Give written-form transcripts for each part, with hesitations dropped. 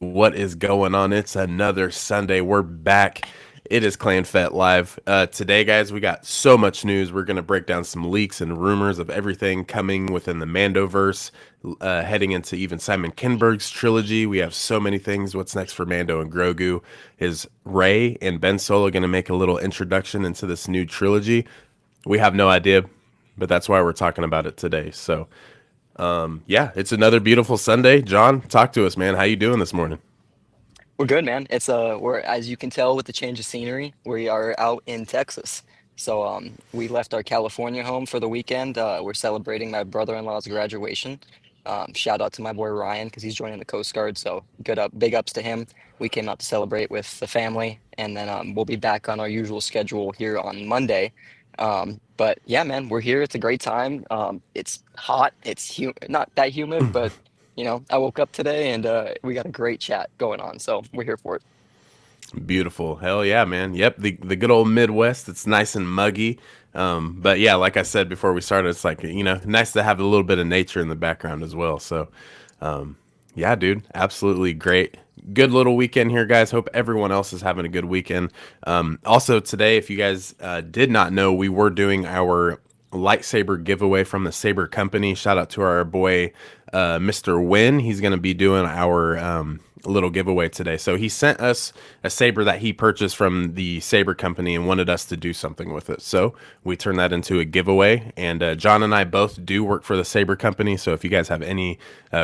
What is going on? It's another Sunday. We're back. It is Clan Fett Live. Today, guys, we got so much news. We're going to break down some leaks and rumors of everything coming within the Mandoverse, heading into even Simon Kinberg's trilogy. We have so many things. What's next for Mando and Grogu? Is Rey and Ben Solo going to make a little introduction into this new trilogy? We have no idea, but that's why we're talking about it today. So, yeah, it's another beautiful Sunday. John, talk to us, man. How you doing this morning? We're good, man. We're as you can tell with the change of scenery, we are out in Texas. We left our California home for the weekend. We're celebrating my brother-in-law's graduation. Shout out to my boy Ryan because he's joining the Coast Guard. So big ups to him. We came out to celebrate with the family, and then we'll be back on our usual schedule here on Monday. But yeah, man, we're here. It's a great time. It's hot. Not that humid, but I woke up today and we got a great chat going on, so we're here for it. Beautiful. Hell yeah, man. Yep, the good old Midwest. It's nice and muggy. But yeah, like I said before we started, it's like, nice to have a little bit of nature in the background as well. So, yeah, dude, absolutely great. Good little weekend here, guys. Hope everyone else is having a good weekend. Also, today, if you guys did not know, we were doing our lightsaber giveaway from the Saber Company. Shout out to our boy, Mr. Win. He's going to be doing our little giveaway today. So he sent us a saber that he purchased from the Saber Company and wanted us to do something with it. So we turned that into a giveaway. And John and I both do work for the Saber Company. So if you guys have any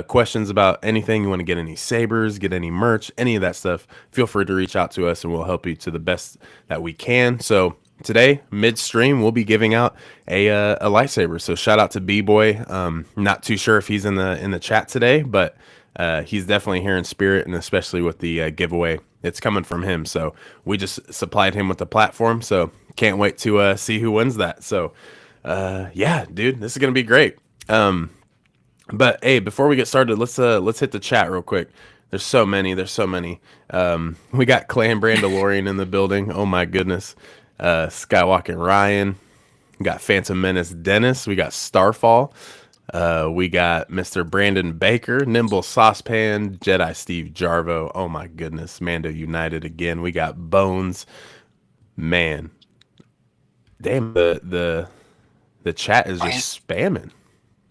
questions about anything, you want to get any sabers, get any merch, any of that stuff, feel free to reach out to us and we'll help you to the best that we can. So today, midstream, we'll be giving out a lightsaber. So shout out to B Boy. Not too sure if he's in the chat today, but he's definitely here in spirit, and especially with the giveaway, it's coming from him. So we just supplied him with the platform. So can't wait to see who wins that. So yeah, dude, this is gonna be great. But hey, before we get started, let's hit the chat real quick. There's so many. There's so many. We got Clan Brandalorian in the building. Oh my goodness. Skywalker Ryan. We got Phantom Menace Dennis. We got Starfall. We got Mr. Brandon Baker, Nimble Saucepan, Jedi Steve Jarvo. Oh my goodness, Mando United again. We got Bones. Man, damn the chat is Fran, just spamming.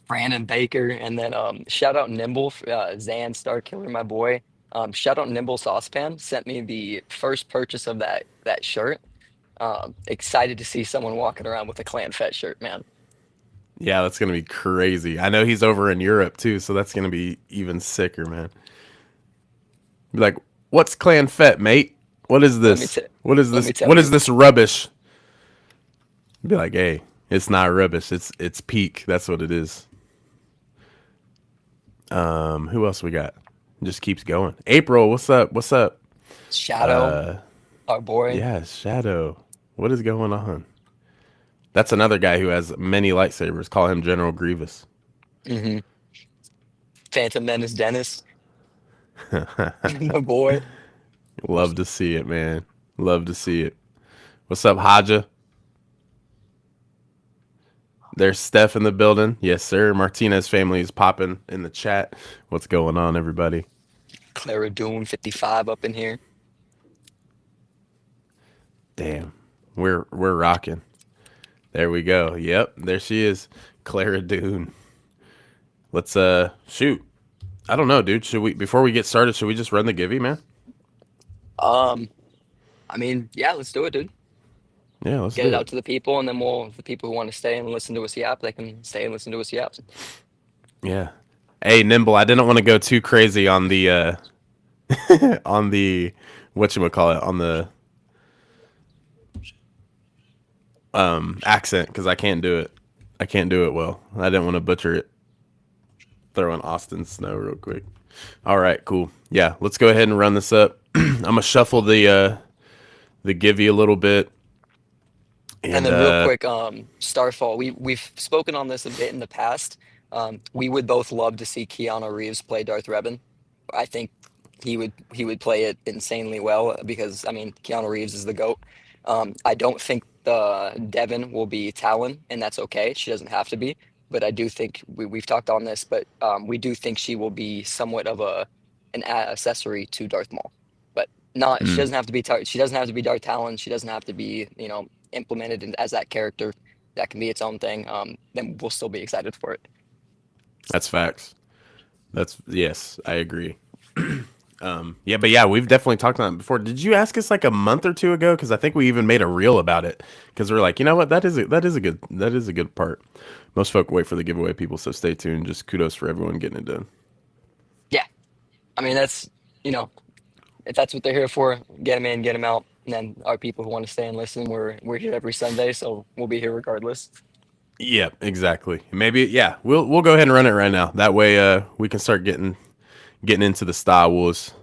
Brandon Baker, and then shout out Nimble, Zan Starkiller, my boy. Shout out Nimble Saucepan sent me the first purchase of that shirt. Excited to see someone walking around with a Clan Fett shirt, man. Yeah, that's gonna be crazy. I know he's over in Europe too, so that's gonna be even sicker, man. Be like, what's Clan Fett, mate? What is Let me this? t- What is Let this? me tell What is you. this rubbish? Be like, hey, it's not rubbish. It's peak. That's what it is. Who else we got? Just keeps going. April, what's up? What's up? Shadow, our boy. Yeah, Shadow. What is going on? That's another guy who has many lightsabers. Call him General Grievous. hmm Phantom Menace Dennis, my boy. Love to see it, man. Love to see it. What's up, Haja? There's Steph in the building. Yes, sir. Martinez family is popping in the chat. What's going on, everybody? Clara Dune 55 up in here. Damn. We're rocking. There we go. Yep, there she is. Clara Dune. Let's shoot. I don't know, dude. Should we before we get started, should we just run the givey, man? Um, I mean, yeah, let's do it, dude. Yeah, let's Get it do out it. to the people, and then the people who want to stay and listen to us yap, they can stay and listen to us yap. Yeah. Hey, Nimble, I didn't want to go too crazy on the on the call it on the accent because I can't do it. I can't do it well. I didn't want to butcher it. Throw in Austin Snow real quick. All right, cool. Yeah, let's go ahead and run this up. I'm gonna shuffle the givey a little bit, And and then real quick, Starfall, we've spoken on this a bit in the past. We would both love to see Keanu Reeves play Darth Revan. I think he would play it insanely well because I mean Keanu Reeves is the GOAT. I don't think the Devin will be Talon, and that's okay. She doesn't have to be, but I do think we've talked on this, but we do think she will be somewhat of a an accessory to Darth Maul. But not she Mm, doesn't have to be she doesn't have to be Darth Talon. She doesn't have to be implemented as that character. That can be its own thing. Then we'll still be excited for it. that's facts. That's yes, I agree. Yeah, but yeah, we've definitely talked on it before. Did you ask us like a month or two ago? Because I think we even made a reel about it. Because we're like, you know what, that is a good part. Most folk wait for the giveaway, people. So stay tuned. Just kudos for everyone getting it done. Yeah, I mean that's you know if that's what they're here for, get them in, get them out. And then our people who want to stay and listen, we're here every Sunday, so we'll be here regardless. Yeah, exactly. Maybe yeah, we'll go ahead and run it right now. That way, we can start getting into the Star Wars.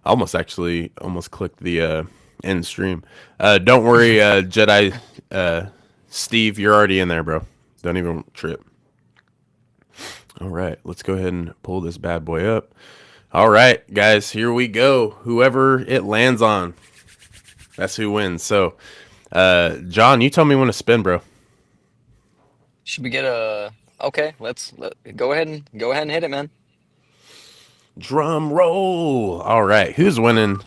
I almost clicked the end stream. Don't worry, Jedi Steve, you're already in there, bro. Don't even trip. All right, let's go ahead and pull this bad boy up. All right, guys, here we go. Whoever it lands on, that's who wins. So, John, you tell me when to spin, bro. Should we get a okay? Go ahead and hit it, man. Drum roll. All right, who's winning?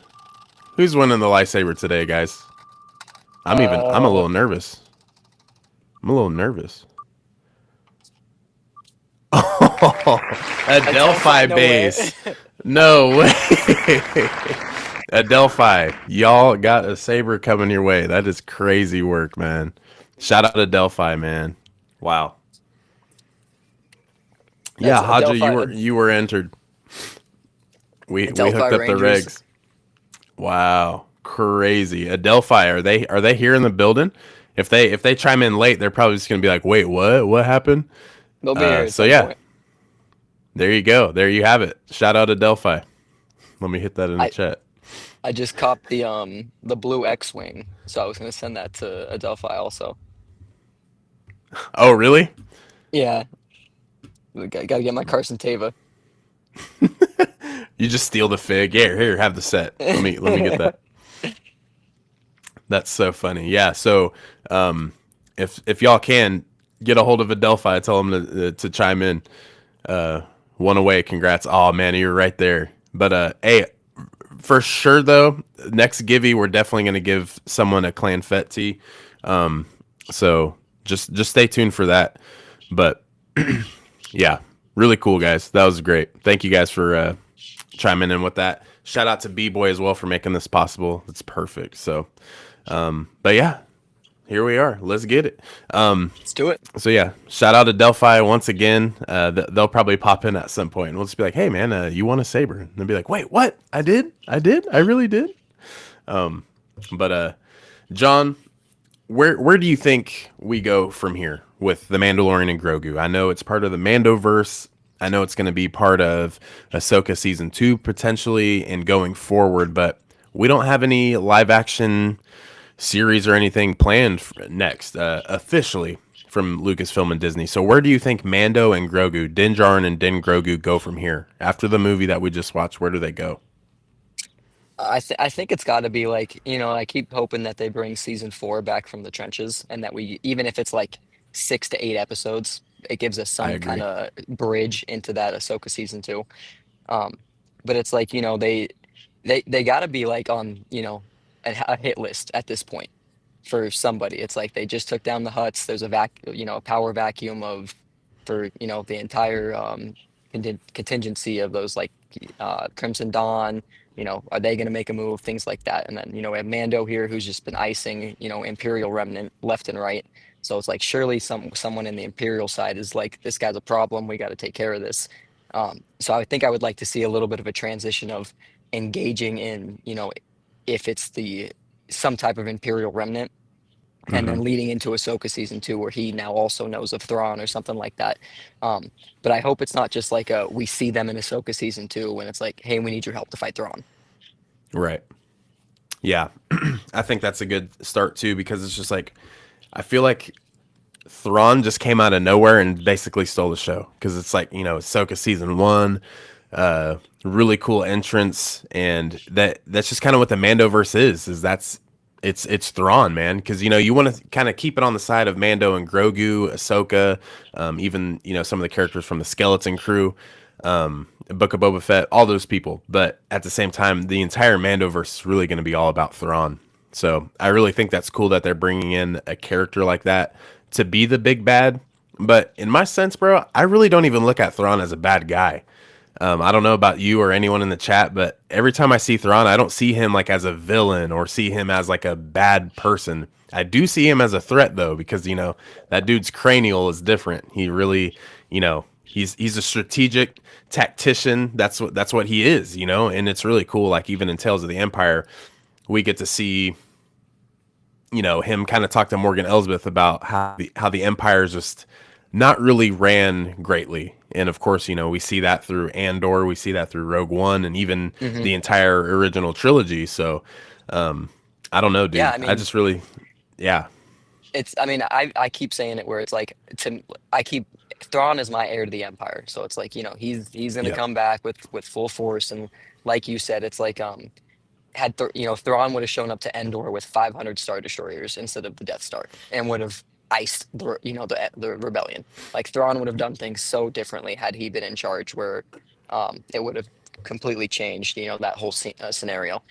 Who's winning the lightsaber today, guys? I'm a Uh, little nervous. I'm a little nervous. A a Delphi, Delphi no way. base. No way. A Delphi. Y'all got a saber coming your way. That is crazy work, man. Shout out to Delphi, man. Wow. That's Yeah, Haja, you were entered. a We Delphi hooked up the Rangers. regs. Wow. Crazy. A Delphi. Are they here in the building? If they chime in late, they're probably just gonna be like, wait, what? What happened? They'll be here at So some yeah, point. there you go. There you have it. Shout out to Delphi. Let me hit that in the I chat. I just copped the blue X-wing, so I was gonna send that to a Delphi also. Oh, really? Yeah, gotta get my Carson Tava. You just steal the fig. Here, have the set. Let me get that. That's so funny. Yeah. So, um, if y'all can get a hold of a Delphi, tell them to chime in. One away. Congrats. Oh man, you're right there. But hey, for sure though, next givey we're definitely gonna give someone a Clan Fett tee. So just stay tuned for that. But yeah, really cool guys. That was great. Thank you guys for chiming in with that. Shout out to B Boy as well for making this possible. It's perfect. So, but yeah, here we are. Let's get it. Let's do it. So yeah, shout out to Delphi once again. They'll probably pop in at some point, and we'll just be like, "Hey man, you won a saber?" And they'll be like, "Wait, what? I really did." But John, where do you think we go from here with the Mandalorian and Grogu? I know it's part of the Mandoverse. I know it's going to be part of Ahsoka season 2 potentially and going forward, but we don't have any live action series or anything planned next officially from Lucasfilm and Disney. So where do you think Mando and Grogu, Din Djarin and Din Grogu go from here after the movie that we just watched? Where do they go? I think it's got to be like, I keep hoping that they bring season 4 back from the trenches and that we, even if it's like 6 to 8 episodes, it gives us I some kind agree. of bridge into that Ahsoka season 2. Um, but it's like, they got to be like on, a hit list at this point for somebody. It's like they just took down the huts. There's a power vacuum for, the entire contingency of those like Crimson Dawn. Are they going to make a move? Things like that. And then, we have Mando here who's just been icing, Imperial remnant left and right. So it's like surely someone in the Imperial side is like, this guy's a problem. We got to take care of this. So I think I would like to see a little bit of a transition of engaging in, if it's the some type of Imperial remnant, and Hmm. then leading into Ahsoka season 2, where he now also knows of Thrawn or something like that. But I hope it's not just like we see them in Ahsoka season 2 when it's like, hey, we need your help to fight Thrawn. Right. Yeah. I think that's a good start too because it's just like I feel like Thrawn just came out of nowhere and basically stole the show because it's like Ahsoka season 1, really cool entrance, and that's just kind of what the Mandoverse is that's it's Thrawn, man, because you want to kind of keep it on the side of Mando and Grogu, Ahsoka, even some of the characters from the Skeleton Crew. Book of Boba Fett, all those people. But at the same time, the entire Mandoverse is really going to be all about Thrawn. So I really think that's cool that they're bringing in a character like that to be the big bad. But in my sense, bro, I really don't even look at Thrawn as a bad guy. I don't know about you or anyone in the chat, but every time I see Thrawn, I don't see him like as a villain or see him as like a bad person. I do see him as a threat though, because that dude's cranial is different. He really, he's a strategic tactician. That's what he is, and it's really cool. Like even in Tales of the Empire, we get to see him kind of talk to Morgan Elsbeth about how the Empire is just not really ran greatly. And of course, we see that through Andor, we see that through Rogue One, and even Hmm. the entire original trilogy. So I don't know, Yeah, dude. I I mean, just really, yeah, I mean, I keep saying it where it's like I keep Thrawn is my heir to the Empire, so it's like he's gonna yep, come back with full force, and like you said, it's like Thrawn would have shown up to Endor with 500 Star Destroyers instead of the Death Star, and would have iced the rebellion. Like Thrawn would have done things so differently had he been in charge, where it would have completely changed that whole scenario.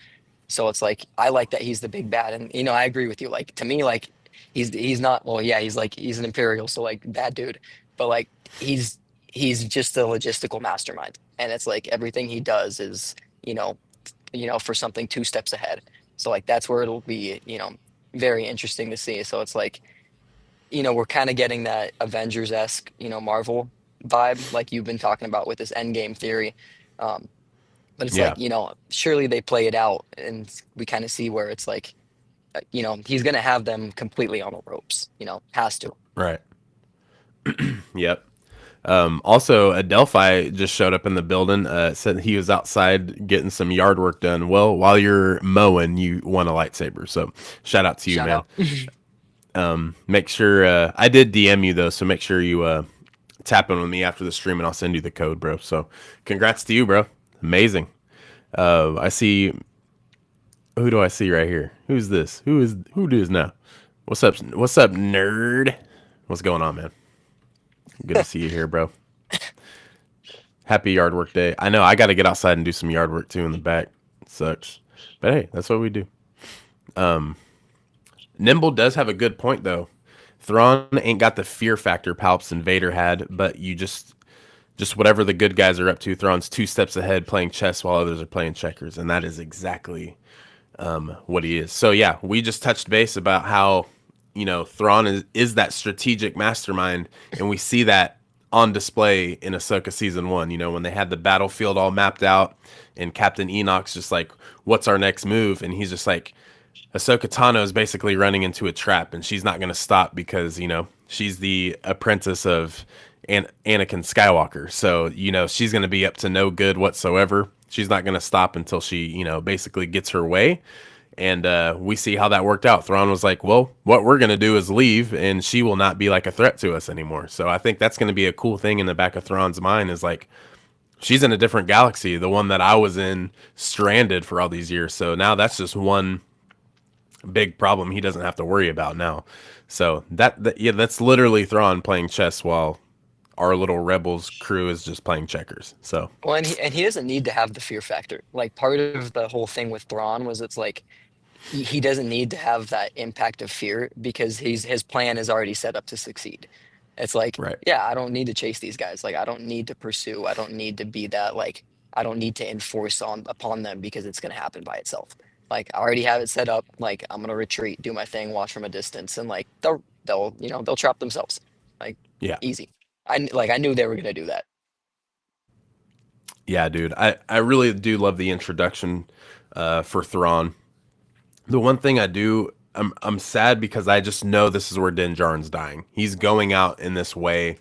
So it's like I like that he's the big bad, and I agree with you. Like to me, like he's not well, yeah, he's an Imperial, so like bad dude, but like he's he's just a logistical mastermind, and it's like everything he does is you know for something two steps ahead. So like that's where it'll be very interesting to see. So it's like we're kind of getting that Avengers esque Marvel vibe, like you've been talking about with this Endgame theory. Um, but it's yeah, like surely they play it out and we kind of see where it's like he's gonna have them completely on the ropes, has to. right, yep. Also, Adelphi just showed up in the building. Said he was outside getting some yard work done. Well, while you're mowing, you won a lightsaber. So, shout out to you, Shout man. out. Make sure I did DM you though, so make sure you tap in with me after the stream, and I'll send you the code, bro. So, congrats to you, bro. Amazing. I see. Who do I see right here? Who's this? Who is now? What's up? What's up, nerd? What's going on, man? Good to see you here, bro. Happy yard work day. I know I got to get outside and do some yard work too in the back. It sucks, but hey, that's what we do. Nimble does have a good point though. Thrawn ain't got the fear factor Palps and Vader had, but you just whatever the good guys are up to, Thrawn's two steps ahead playing chess while others are playing checkers, and that is exactly what he is. So yeah, we just touched base about how Thrawn is that strategic mastermind, and we see that on display in Ahsoka season 1. When they had the battlefield all mapped out, and Captain Enoch's just like, "What's our next move?" And he's just like, Ahsoka Tano is basically running into a trap, and she's not going to stop because she's the apprentice of Anakin Skywalker. So she's going to be up to no good whatsoever. She's not going to stop until she basically gets her way. And we see how that worked out. Thrawn was like, "Well, what we're going to do is leave, and she will not be like a threat to us anymore." So I think that's going to be a cool thing in the back of Thrawn's mind is like, she's in a different galaxy, the one that I was in, stranded for all these years. So now that's just one big problem he doesn't have to worry about now. So yeah, that's literally Thrawn playing chess while our little rebels crew is just playing checkers. So Well, and he doesn't need to have the fear factor. Like part of the whole thing with Thrawn was it's like he doesn't need to have that impact of fear because his plan is already set up to succeed. It's like, right, yeah, I don't need to chase these guys. Like I don't need to pursue. I don't need to be that like I don't need to enforce on upon them because it's gonna happen by itself. Like I already have it set up. Like I'm gonna retreat, do my thing, watch from a distance, and like they'll trap themselves. Like yeah, easy. I knew they were gonna do that. yeah, dude. I really do love the introduction for Thrawn. The one thing I do, I'm sad because I just know this is where Din Djarin's dying. He's going out in this way.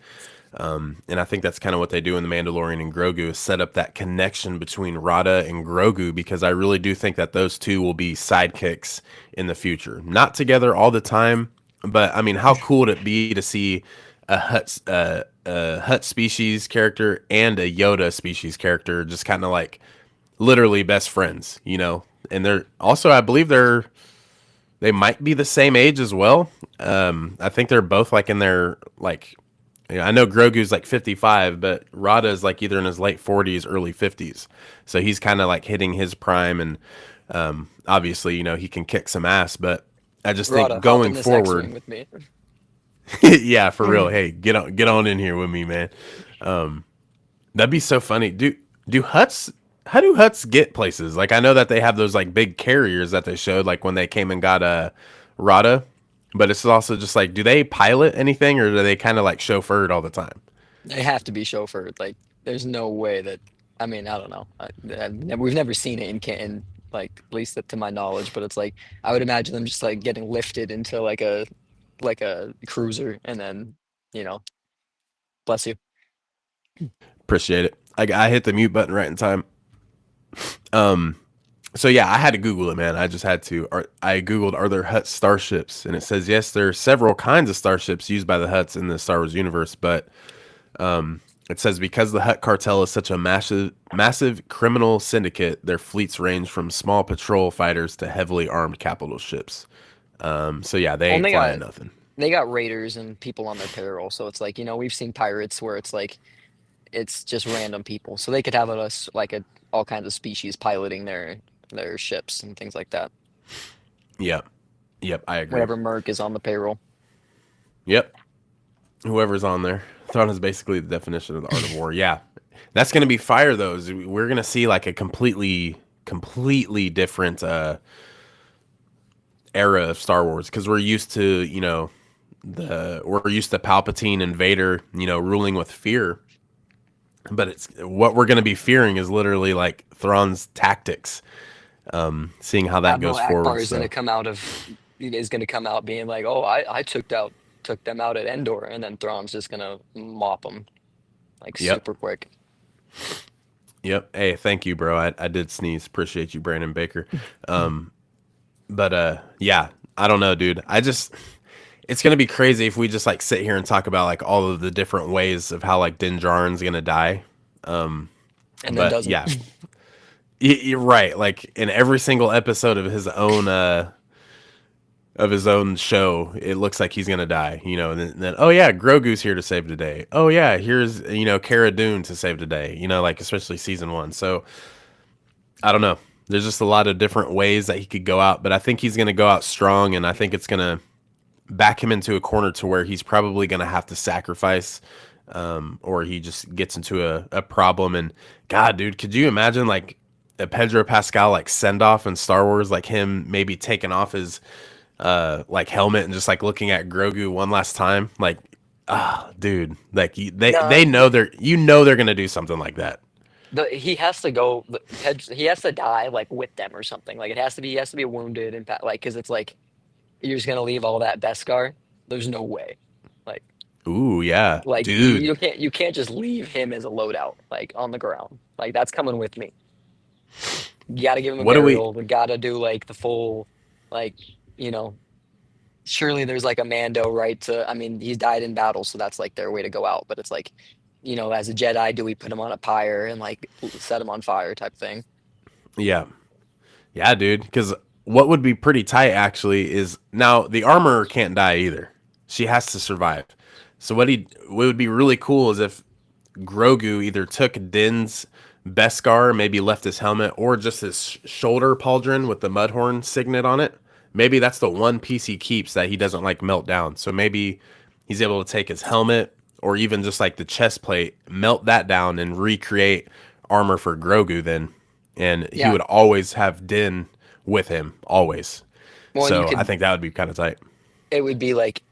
And I think that's kind of what they do in The Mandalorian and Grogu is set up that connection between Rada and Grogu because I really do think that those two will be sidekicks in the future. Not together all the time, but I mean, how cool would it be to see a Hut species character and a Yoda species character just kind of like literally best friends, And they're also, I believe they might be the same age as well. I think they're both like in their like Yeah, I know Grogu's like 55, but Rada is like either in his late 40s, early 50s. So he's kind of like hitting his prime, and obviously, he can kick some ass. But I just Rhoda, think hop going in this forward, X-wing with me. yeah, for real. Hey, get on in here with me, man. That'd be so funny. Do Huts? How do Huts get places? Like I know that they have those like big carriers that they showed, like when they came and got Rada. But it's also just like, do they pilot anything, or do they kind of like chauffeured all the time? They have to be chauffeured. Like, there's no way that. I mean, I don't know. We've never seen it in like at least to my knowledge, but it's like I would imagine them just like getting lifted into like a cruiser, and then you know, bless you. Appreciate it. I hit the mute button right in time. So yeah, I had to Google it, man. I just had to. I Googled, are there Hutt starships? And it says yes, there are several kinds of starships used by the Hutts in the Star Wars universe, but it says because the Hutt cartel is such a massive criminal syndicate, their fleets range from small patrol fighters to heavily armed capital ships. So yeah, they Well, ain't flying nothing. they got raiders and people on their payroll, so it's like we've seen pirates where it's like it's just random people, so they could have us like a all kinds of species piloting their ships and things like that. Yep, yep, I agree. Whenever Merc is on the payroll. Yep, whoever's on there. Thrawn is basically the definition of the art of war. Yeah, that's gonna be fire. Though we're gonna see like a completely different era of Star Wars because we're used to the we're used to Palpatine and Vader ruling with fear, but it's what we're gonna be fearing is literally like Thrawn's tactics. Seeing how that Admiral goes Akbar forward. So is gonna come out being like, oh, I took them out at Endor, and then Thrawn's just gonna mop them like yep, super quick. yep. Hey, thank you, bro. I did sneeze. Appreciate you, Brandon Baker. But yeah, I don't know, dude. It's gonna be crazy if we just like sit here and talk about like all of the different ways of how like Din Djarin's gonna die. And then But doesn't. yeah, you're right. Like in every single episode of his own show, it looks like he's gonna die. And then oh yeah, Grogu's here to save the day. Oh yeah, here's Cara Dune to save the day. Like especially season one. So I don't know. There's just a lot of different ways that he could go out, but I think he's gonna go out strong, and I think it's gonna back him into a corner to where he's probably gonna have to sacrifice, or he just gets into a problem. And God, dude, could you imagine like a Pedro Pascal like send off in Star Wars, like him maybe taking off his like helmet and just like looking at Grogu one last time, like dude, like they No, know they're gonna do something like that. he has to go. He has to die like with them or something. Like it has to be. He has to be wounded and like because it's like you're just gonna leave all that Beskar. There's no way. Like Ooh, yeah, dude. you can't just leave him as a loadout like on the ground. Like that's coming with me. You got to give him a What do we? burial. We got to do like the full, like you know. Surely there's like a Mando right to. I mean, he's died in battle, so that's like their way to go out. But it's like, as a Jedi, do we put him on a pyre and like set him on fire type thing? Yeah, yeah, dude. Because what would be pretty tight actually is now the armor can't die either. She has to survive. So what would be really cool is if Grogu either took Din's Beskar, maybe left his helmet, or just his shoulder pauldron with the Mudhorn signet on it. Maybe that's the one piece he keeps that he doesn't like melt down. So maybe he's able to take his helmet or even just like the chest plate, melt that down and recreate armor for Grogu then. And he Yeah. would always have Din with him, always. Well, and you So I could. think that would be kind of tight. It would be like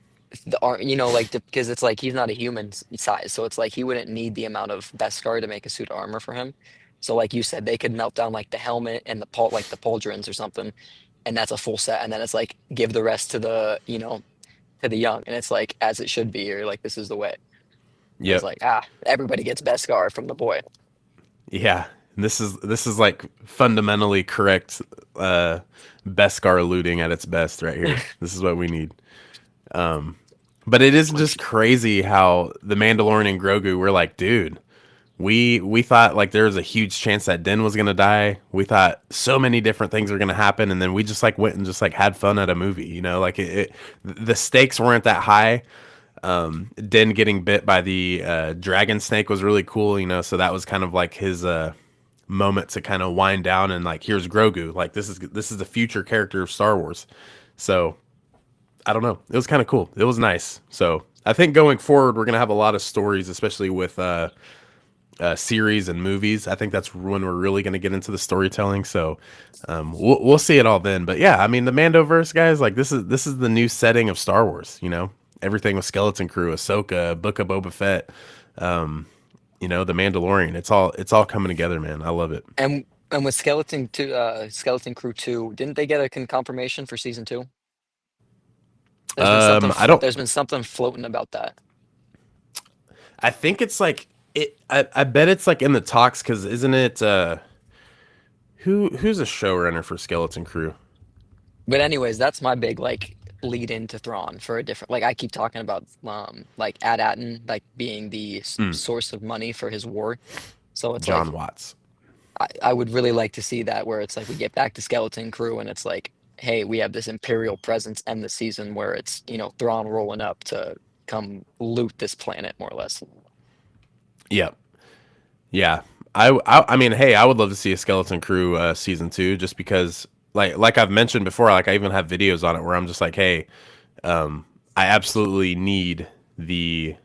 the arm, like because it's like he's not a human size, so it's like he wouldn't need the amount of Beskar to make a suit of armor for him. So like you said, they could melt down like the helmet and like the pauldrons or something, and that's a full set. And then it's like give the rest to to the young, and it's like as it should be, or like this is the way. It's Yep. like everybody gets Beskar from the boy. Yeah. This is like fundamentally correct Beskar looting at its best right here. This is what we need. But it is just crazy how the Mandalorian and Grogu were like, dude, we thought like there was a huge chance that Din was gonna die. We thought so many different things were gonna happen, and then we just like went and just like had fun at a movie. Like the stakes weren't that high. Din getting bit by the dragon snake was really cool, you know. So that was kind of like his moment to kind of wind down and like, here's Grogu. Like this is the future character of Star Wars. So I don't know. It was kind of cool. It was nice. So I think going forward, we're gonna have a lot of stories, especially with series and movies. I think that's when we're really gonna get into the storytelling. So we'll see it all then. But yeah, I mean the Mandoverse guys, like this is the new setting of Star Wars. You know, everything with Skeleton Crew, Ahsoka, Book of Boba Fett. You know, the Mandalorian. It's all coming together, man. I love it. And with Skeleton Crew 2, didn't they get a confirmation for season 2? I don't. There's been something floating about that. I think it's like it. I bet it's like in the talks because isn't it? Who's a showrunner for Skeleton Crew? But anyways, that's my big like lead into Thrawn for a different like I keep talking about like Ad-Aton like being the source of money for his war. So it's John like Watts. I would really like to see that where it's like we get back to Skeleton Crew and it's like, hey, we have this Imperial presence end the season where it's, Thrawn rolling up to come loot this planet more or less. Yep. Yeah. I mean, hey, I would love to see a Skeleton Crew season two, just because, like I've mentioned before, like I even have videos on it where I'm just like, hey, I absolutely need the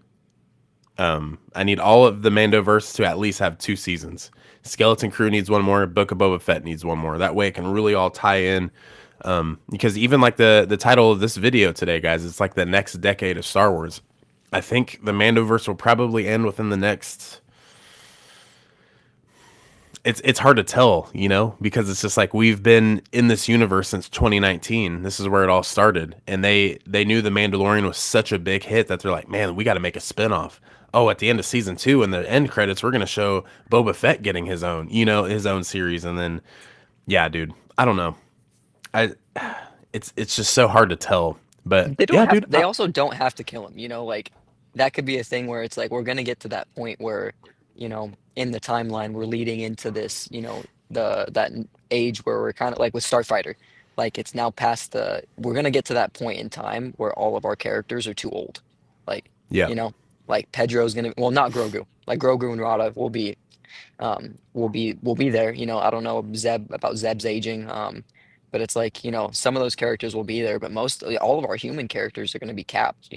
I need all of the Mandoverse to at least have two seasons. Skeleton Crew needs one more. Book of Boba Fett needs one more. That way, it can really all tie in. Because even like the title of this video today, guys, it's like the next decade of Star Wars. I think the Mandoverse will probably end within the next. It's hard to tell, you know, because it's just like we've been in this universe since 2019. This is where it all started, and they knew the Mandalorian was such a big hit that they're like, man, we got to make a spinoff. Oh, at the end of season two, in the end credits, we're gonna show Boba Fett getting his own, you know, his own series, and then yeah, dude, I don't know, I it's just so hard to tell, but yeah, dude, They also don't have to kill him, like that could be a thing where it's like we're gonna get to that point where, in the timeline we're leading into this, age where we're kind of like with Starfighter. Like it's now past we're gonna get to that point in time where all of our characters are too old. Like, yeah, you know, like Pedro's gonna well not Grogu. Like Grogu and Rada will be there. I don't know Zeb's aging. But it's like, some of those characters will be there, but all of our human characters are going to be capped.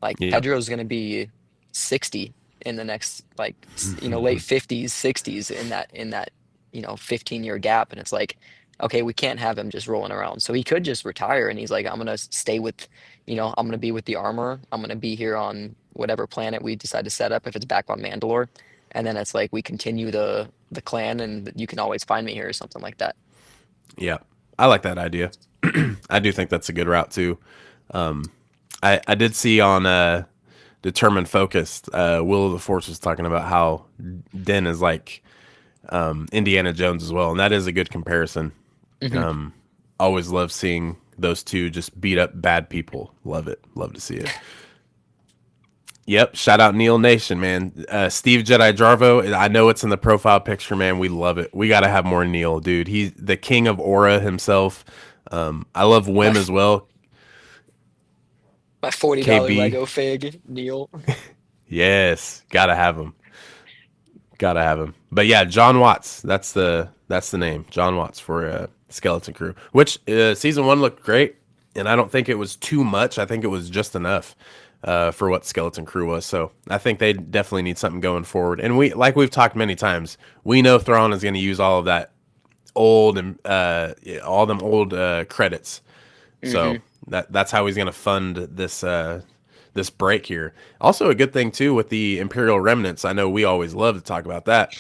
Like yeah, Pedro's going to be 60 in the next like late 50s, 60s in that 15-year gap, and it's like, okay, we can't have him just rolling around. So he could just retire and he's like, I'm going to stay with, I'm going to be with the armor. I'm going to be here on whatever planet we decide to set up if it's back on Mandalore. And then it's like we continue the clan and you can always find me here or something like that. yeah. I like that idea. I do think that's a good route too. I did see on Determined Focused, Will of the Force was talking about how Din is like Indiana Jones as well, and that is a good comparison. Hmm. Always love seeing those two just beat up bad people. Love it. Love to see it. Yep. Shout out Neil Nation, man. Steve Jedi Jarvo. I know it's in the profile picture, man. We love it. We got to have more Neil, dude. He's the king of aura himself. I love My Wim as well. my $40 KB. Lego fig, Neil. Yes. Gotta have him. Gotta have him. But yeah, John Watts. That's the name. John Watts for Skeleton Crew. Which season one looked great, and I don't think it was too much. I think it was just enough for what Skeleton Crew was. So I think they definitely need something going forward. And like we've talked many times, we know Thrawn is going to use all of that old and all them old credits. So Hmm. that's how he's going to fund this break here. Also, a good thing too with the Imperial remnants. I know we always love to talk about that.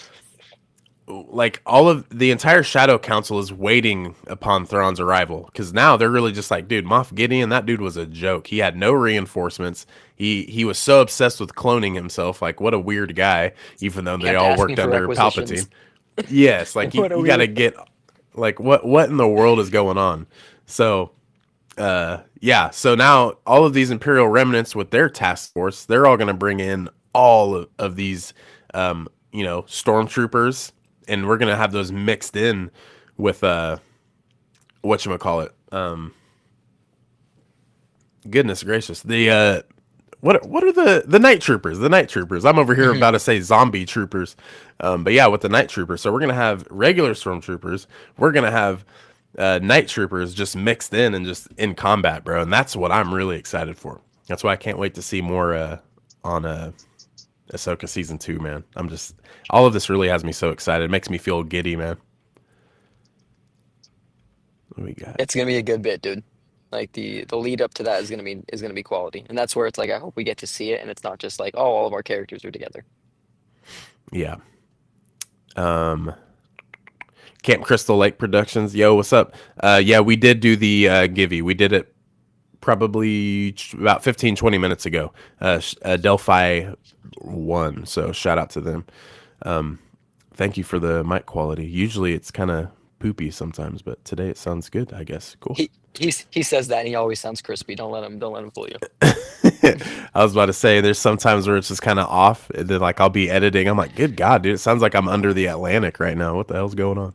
Like all of the entire Shadow Council is waiting upon Thrawn's arrival, because now they're really just like, dude, Moff Gideon, that dude was a joke. He had no reinforcements. He was so obsessed with cloning himself. Like, what a weird guy. Even though they Kept all asking worked for under Palpatine. requisitions. Yes, like you, What a you got to weird. get like what in the world is going on? So yeah, so now all of these Imperial remnants with their task force, they're all going to bring in all of these, stormtroopers, and we're going to have those mixed in with whatchamacallit. Goodness gracious, the what are the night troopers? The night troopers. I'm over here Hmm. about to say zombie troopers, but yeah, with the night troopers. So we're gonna have regular stormtroopers. We're gonna have night troopers just mixed in and just in combat, bro. And that's what I'm really excited for. That's why I can't wait to see more on Ahsoka season 2, man. I'm just all of this really has me so excited. It makes me feel giddy, man. What do we got? It's gonna be a good bit, dude. Like the lead up to that is gonna be quality, and that's where it's like I hope we get to see it, and it's not just like, oh, all of our characters are together. Yeah. Um, Camp Crystal Lake Productions. Yo, what's up? Yeah, we did do the Givey. We did it probably about 15, 20 minutes ago. Delphi won, so shout out to them. Thank you for the mic quality. Usually it's kind of poopy sometimes, but today it sounds good, I guess. Cool. He says that, and he always sounds crispy. Don't let him fool you. I was about to say, there's sometimes where it's just kind of off, and then like I'll be editing. I'm like, good God, dude, it sounds like I'm under the Atlantic right now. What the hell's going on?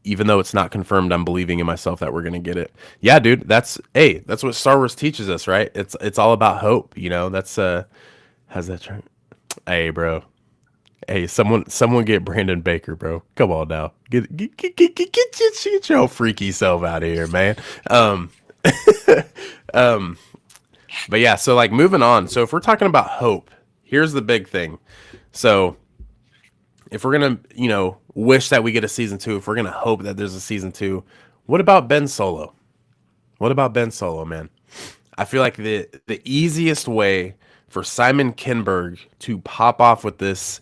Even though it's not confirmed, I'm believing in myself that we're gonna get it. Yeah, dude, that's what Star Wars teaches us, right? It's all about hope, you know. That's how's that turn? Hey, bro. Hey, someone get Brandon Baker, bro. Come on now, get your freaky self out of here, man. Um, but yeah, so like moving on. So if we're talking about hope, here's the big thing. So if we're gonna, wish that we get a season 2, if we're gonna hope that there's a season 2, what about Ben Solo? What about Ben Solo, man? I feel like the easiest way for Simon Kinberg to pop off with this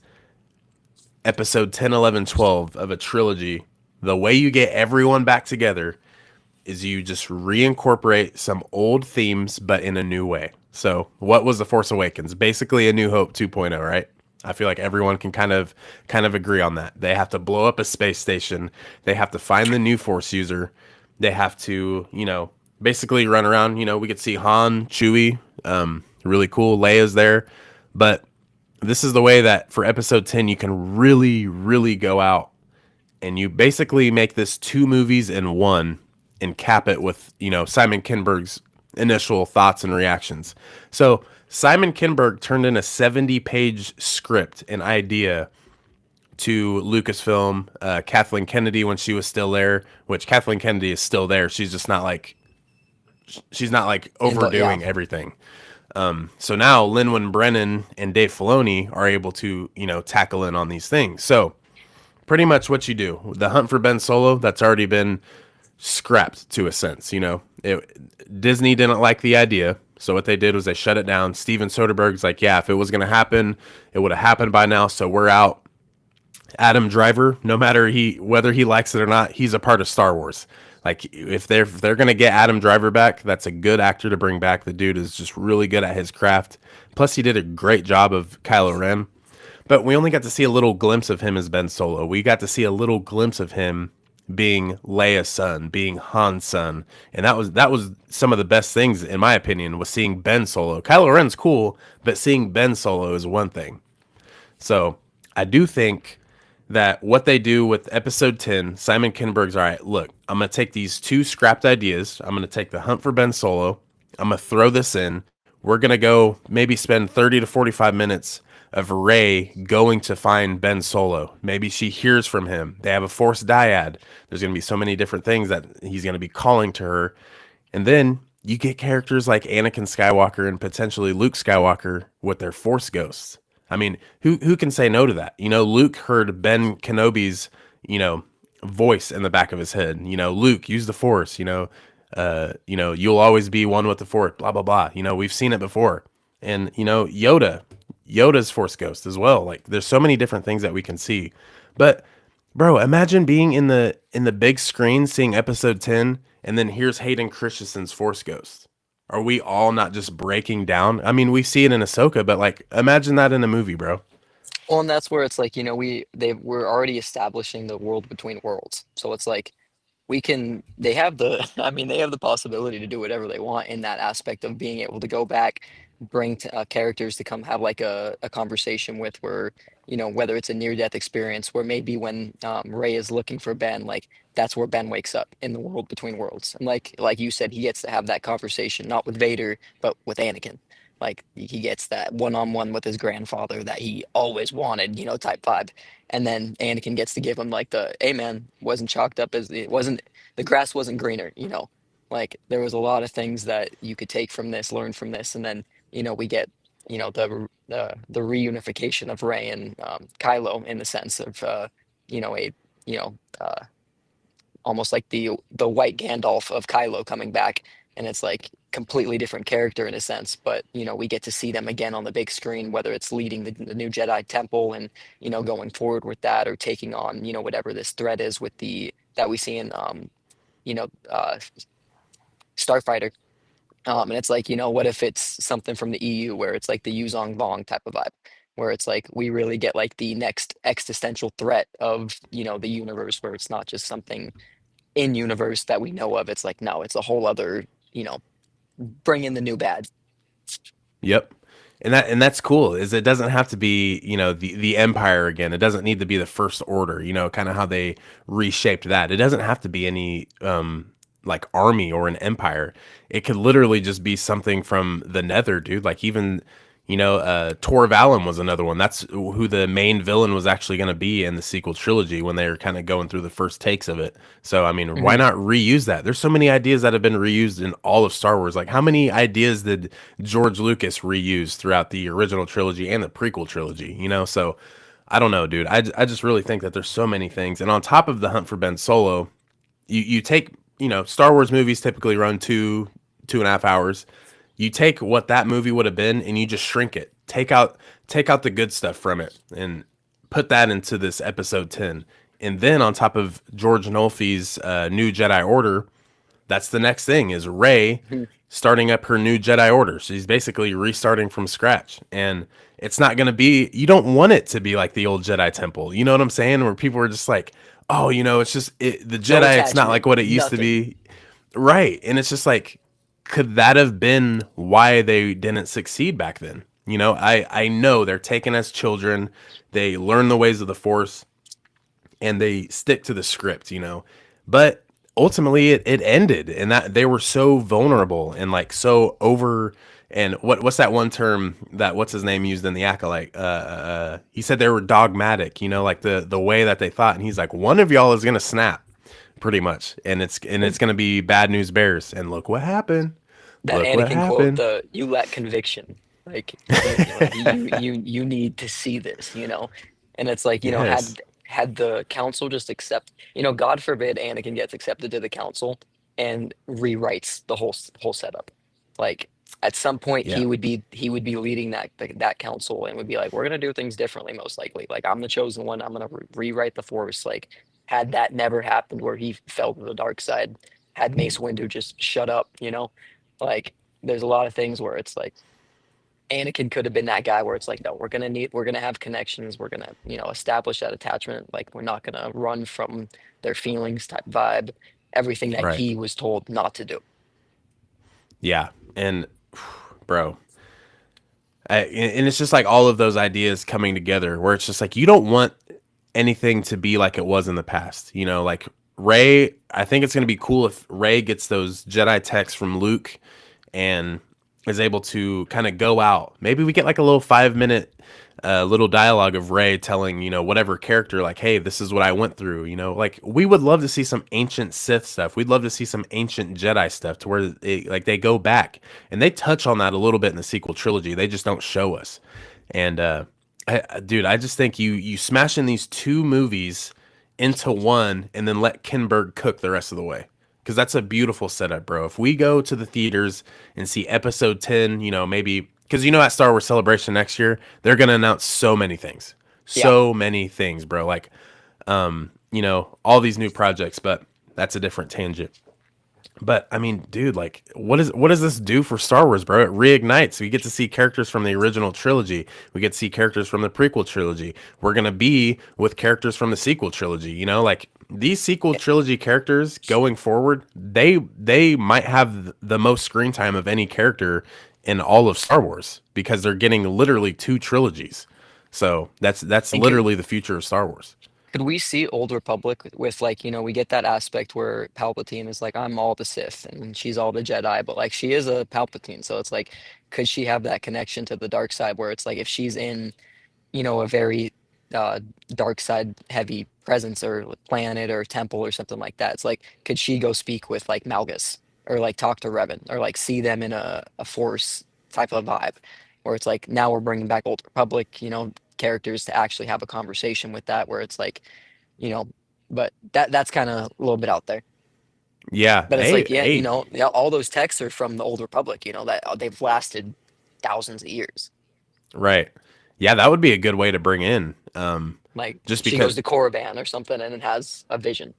episode 10, 11, 12 of a trilogy, the way you get everyone back together is you just reincorporate some old themes but in a new way. So, what was The Force Awakens? Basically a New Hope 2.0, right? I feel like everyone can kind of agree on that. They have to blow up a space station. They have to find the new Force user. They have to, basically run around. We could see Han, Chewie, really cool. Leia's there, but this is the way that for episode 10 you can really, really go out and you basically make this 2 movies in one and cap it with, Simon Kinberg's initial thoughts and reactions. So Simon Kinberg turned in a 70-page script and idea to Lucasfilm, Kathleen Kennedy when she was still there, which Kathleen Kennedy is still there. She's not like Yeah, overdoing everything. So now Lin-Manuel Brennan and Dave Filoni are able to, tackle in on these things. So pretty much what you do, the hunt for Ben Solo, that's already been scrapped to a sense. Disney didn't like the idea, so what they did was they shut it down. Steven Soderbergh's like, yeah, if it was going to happen, it would have happened by now, so we're out. Adam Driver, no matter whether he likes it or not, he's a part of Star Wars. Like if they're gonna get Adam Driver back, that's a good actor to bring back. The dude is just really good at his craft. Plus, he did a great job of Kylo Ren. But we only got to see a little glimpse of him as Ben Solo. We got to see a little glimpse of him being Leia's son, being Han's son, and that was some of the best things in my opinion was seeing Ben Solo. Kylo Ren's cool, but seeing Ben Solo is one thing. So I do think that what they do with episode 10, Simon Kinberg's all right, look, I'm going to take these 2 scrapped ideas. I'm going to take the hunt for Ben Solo. I'm going to throw this in. We're going to go maybe spend 30 to 45 minutes of Rey going to find Ben Solo. Maybe she hears from him. They have a Force dyad. There's going to be so many different things that he's going to be calling to her. And then you get characters like Anakin Skywalker and potentially Luke Skywalker with their Force ghosts. I mean, who can say no to that? Luke heard Ben Kenobi's, voice in the back of his head. Luke, use the Force. You'll always be one with the Force. Blah blah blah. We've seen it before, and Yoda's Force ghost as well. Like, there's so many different things that we can see. But, bro, imagine being in the big screen, seeing episode 10, and then here's Hayden Christensen's Force ghost. Are we all not just breaking down? I mean, we see it in Ahsoka, but like, imagine that in a movie, bro. well, and that's where it's like we're already establishing the world between worlds, so it's like they have the I mean they have the possibility to do whatever they want in that aspect of being able to go back, bring characters to come have like a conversation with where whether it's a near-death experience where maybe when Rey is looking for Ben, like that's where Ben wakes up in the world between worlds. And like you said, he gets to have that conversation, not with Vader, but with Anakin. Like he gets that one-on-one with his grandfather that he always wanted, type vibe. And then Anakin gets to give him like the, hey man, wasn't chalked up as it wasn't the grass wasn't greener. Like there was a lot of things that you could take from this, learn from this, and then we get the reunification of Rey and Kylo in the sense of a you know uh, almost like the white Gandalf of Kylo coming back, and it's like completely different character in a sense, but we get to see them again on the big screen, whether it's leading the new Jedi Temple and going forward with that, or taking on whatever this threat is with the that we see in you know uh, Starfighter. And it's like, what if it's something from the EU where it's like the Yuzong Vong type of vibe, where it's like we really get like the next existential threat of, the universe, where it's not just something in universe that we know of. It's like, no, it's a whole other, you know, bring in the new bad. Yep. And that's cool. Is it doesn't have to be, the empire again. It doesn't need to be the first order, kind of how they reshaped that. It doesn't have to be any like army or an empire. It could literally just be something from the Nether, dude. Like even Tor Valon was another one. That's who the main villain was actually going to be in the sequel trilogy when they were kind of going through the first takes of it. So, I mean, why Hmm. not reuse that? There's so many ideas that have been reused in all of Star Wars. Like, how many ideas did George Lucas reuse throughout the original trilogy and the prequel trilogy? So I don't know, dude. I just really think that there's so many things. And on top of the Hunt for Ben Solo, you take, Star Wars movies typically run 2.5 hours. You take what that movie would have been and you just shrink it. Take out the good stuff from it and put that into this episode 10. And then on top of George Nolfi's new Jedi Order, that's the next thing is Rey starting up her new Jedi Order. So he's basically restarting from scratch. And it's not going to be, you don't want it to be like the old Jedi Temple. You know what I'm saying? Where people are just like, oh, it's just the No Jedi, it's not like attachment, what it used to nothing. be. Right. And it's just like, could that have been why they didn't succeed back then? I know they're taken as children. They learn the ways of the Force and they stick to the script, But ultimately it ended and that they were so vulnerable and like so over and what's that one term that what's his name used in the Acolyte? He said they were dogmatic, like the way that they thought. And he's like, one of y'all is gonna snap, pretty much. And it's gonna be bad news bears. And look what happened. That Look what Anakin quote, happened. the "you lack conviction." Like you need to see this, and it's like Yes. had the council just accept, God forbid Anakin gets accepted to the council and rewrites the whole setup. Like at some point Yeah. he would be leading that council and would be like, we're gonna do things differently, most likely. Like I'm the chosen one. I'm gonna rewrite the Force. Like had that never happened, where he fell to the dark side, had Mace Windu just shut up, like there's a lot of things where it's like Anakin could have been that guy where it's like, no, we're gonna have connections, we're gonna, establish that attachment. Like we're not gonna run from their feelings type vibe, everything that Right. he was told not to do. Yeah. And bro, and it's just like all of those ideas coming together where it's just like you don't want anything to be like it was in the past. Like Ray, I think it's going to be cool if Ray gets those Jedi texts from Luke and is able to kind of go out. Maybe we get like a little 5 minute little dialogue of Ray telling, whatever character, like, hey, this is what I went through. Like we would love to see some ancient Sith stuff. We'd love to see some ancient Jedi stuff to where like they go back and they touch on that a little bit in the sequel trilogy. They just don't show us. And dude, I just think you smash in these two movies into one and then let Kinberg cook the rest of the way. Because that's a beautiful setup, bro. If we go to the theaters and see episode 10, maybe because at Star Wars Celebration next year, they're gonna announce so many things. Yeah. So many things, bro. Like all these new projects, but that's a different tangent. But I mean, dude, like, what does this do for Star Wars, bro? It reignites. We get to see characters from the original trilogy. We get to see characters from the prequel trilogy. We're gonna be with characters from the sequel trilogy. Like these sequel trilogy characters going forward, they might have the most screen time of any character in all of Star Wars because they're getting literally two trilogies. So that's And literally the future of Star Wars. could we see Old Republic with like, we get that aspect where Palpatine is like, I'm all the Sith and she's all the Jedi, but like she is a Palpatine. So it's like, could she have that connection to the dark side where it's like if she's in, a very uh dark side heavy presence or planet or temple or something like that, it's like, could she go speak with like Malgus or like talk to Revan or like see them in a force type of vibe where it's like now we're bringing back Old Republic, characters to actually have a conversation with that where it's like, you know, but that's kind of a little bit out there. Yeah. But it's Hey, like, yeah, hey, yeah, all those texts are from the Old Republic, that they've lasted thousands of years. right. Yeah, that would be a good way to bring in. Like Just she because, goes to Korriban or something and it has a vision.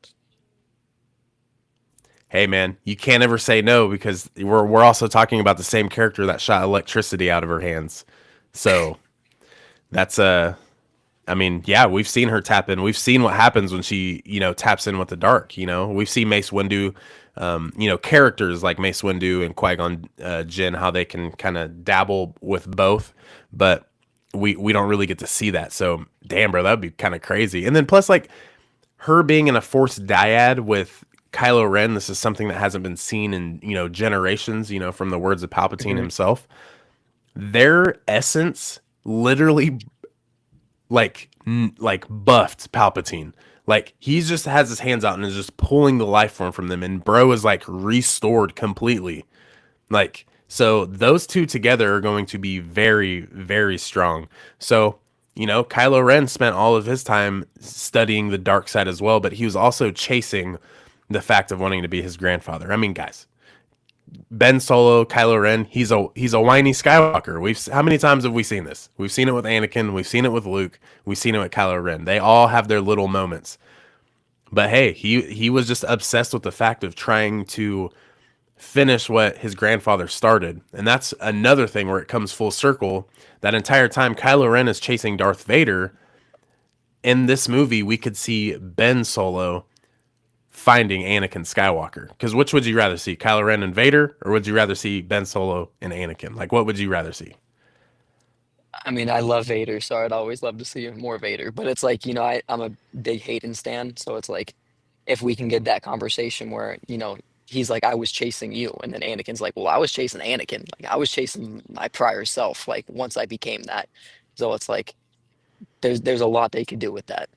hey man, you can't ever say no because we're also talking about the same character that shot electricity out of her hands. So that's I mean, yeah, we've seen her tap in. We've seen what happens when she, taps in with the dark. We've seen Mace Windu, characters like Mace Windu and Qui Gon Jinn, how they can kind of dabble with both, but we don't really get to see that. So, damn, bro, that'd be kind of crazy. And then plus, like her being in a Force dyad with Kylo Ren, this is something that hasn't been seen in generations. From the words of Palpatine Hmm. himself, their essence literally like buffed Palpatine. Like he's just has his hands out and is just pulling the life form from them, and bro is like restored completely. Like so, those two together are going to be very, very strong. So Kylo Ren spent all of his time studying the dark side as well, but he was also chasing the fact of wanting to be his grandfather. I mean, guys, Ben Solo, Kylo Ren, he's a whiny Skywalker. How many times have we seen this? We've seen it with Anakin, we've seen it with Luke, we've seen it with Kylo Ren. They all have their little moments. But hey, he was just obsessed with the fact of trying to finish what his grandfather started. And that's another thing where it comes full circle. That entire time Kylo Ren is chasing Darth Vader, in this movie we could see Ben Solo finding Anakin Skywalker. Because which would you rather see, Kylo Ren and Vader, or would you rather see Ben Solo and Anakin? Like, what would you rather see? I mean, I love Vader, so I'd always love to see more Vader. But it's like, I'm a big Hayden stan, so it's like if we can get that conversation where, he's like, I was chasing you, and then Anakin's like, well, I was chasing Anakin. Like I was chasing my prior self, like once I became that. So it's like there's a lot they could do with that.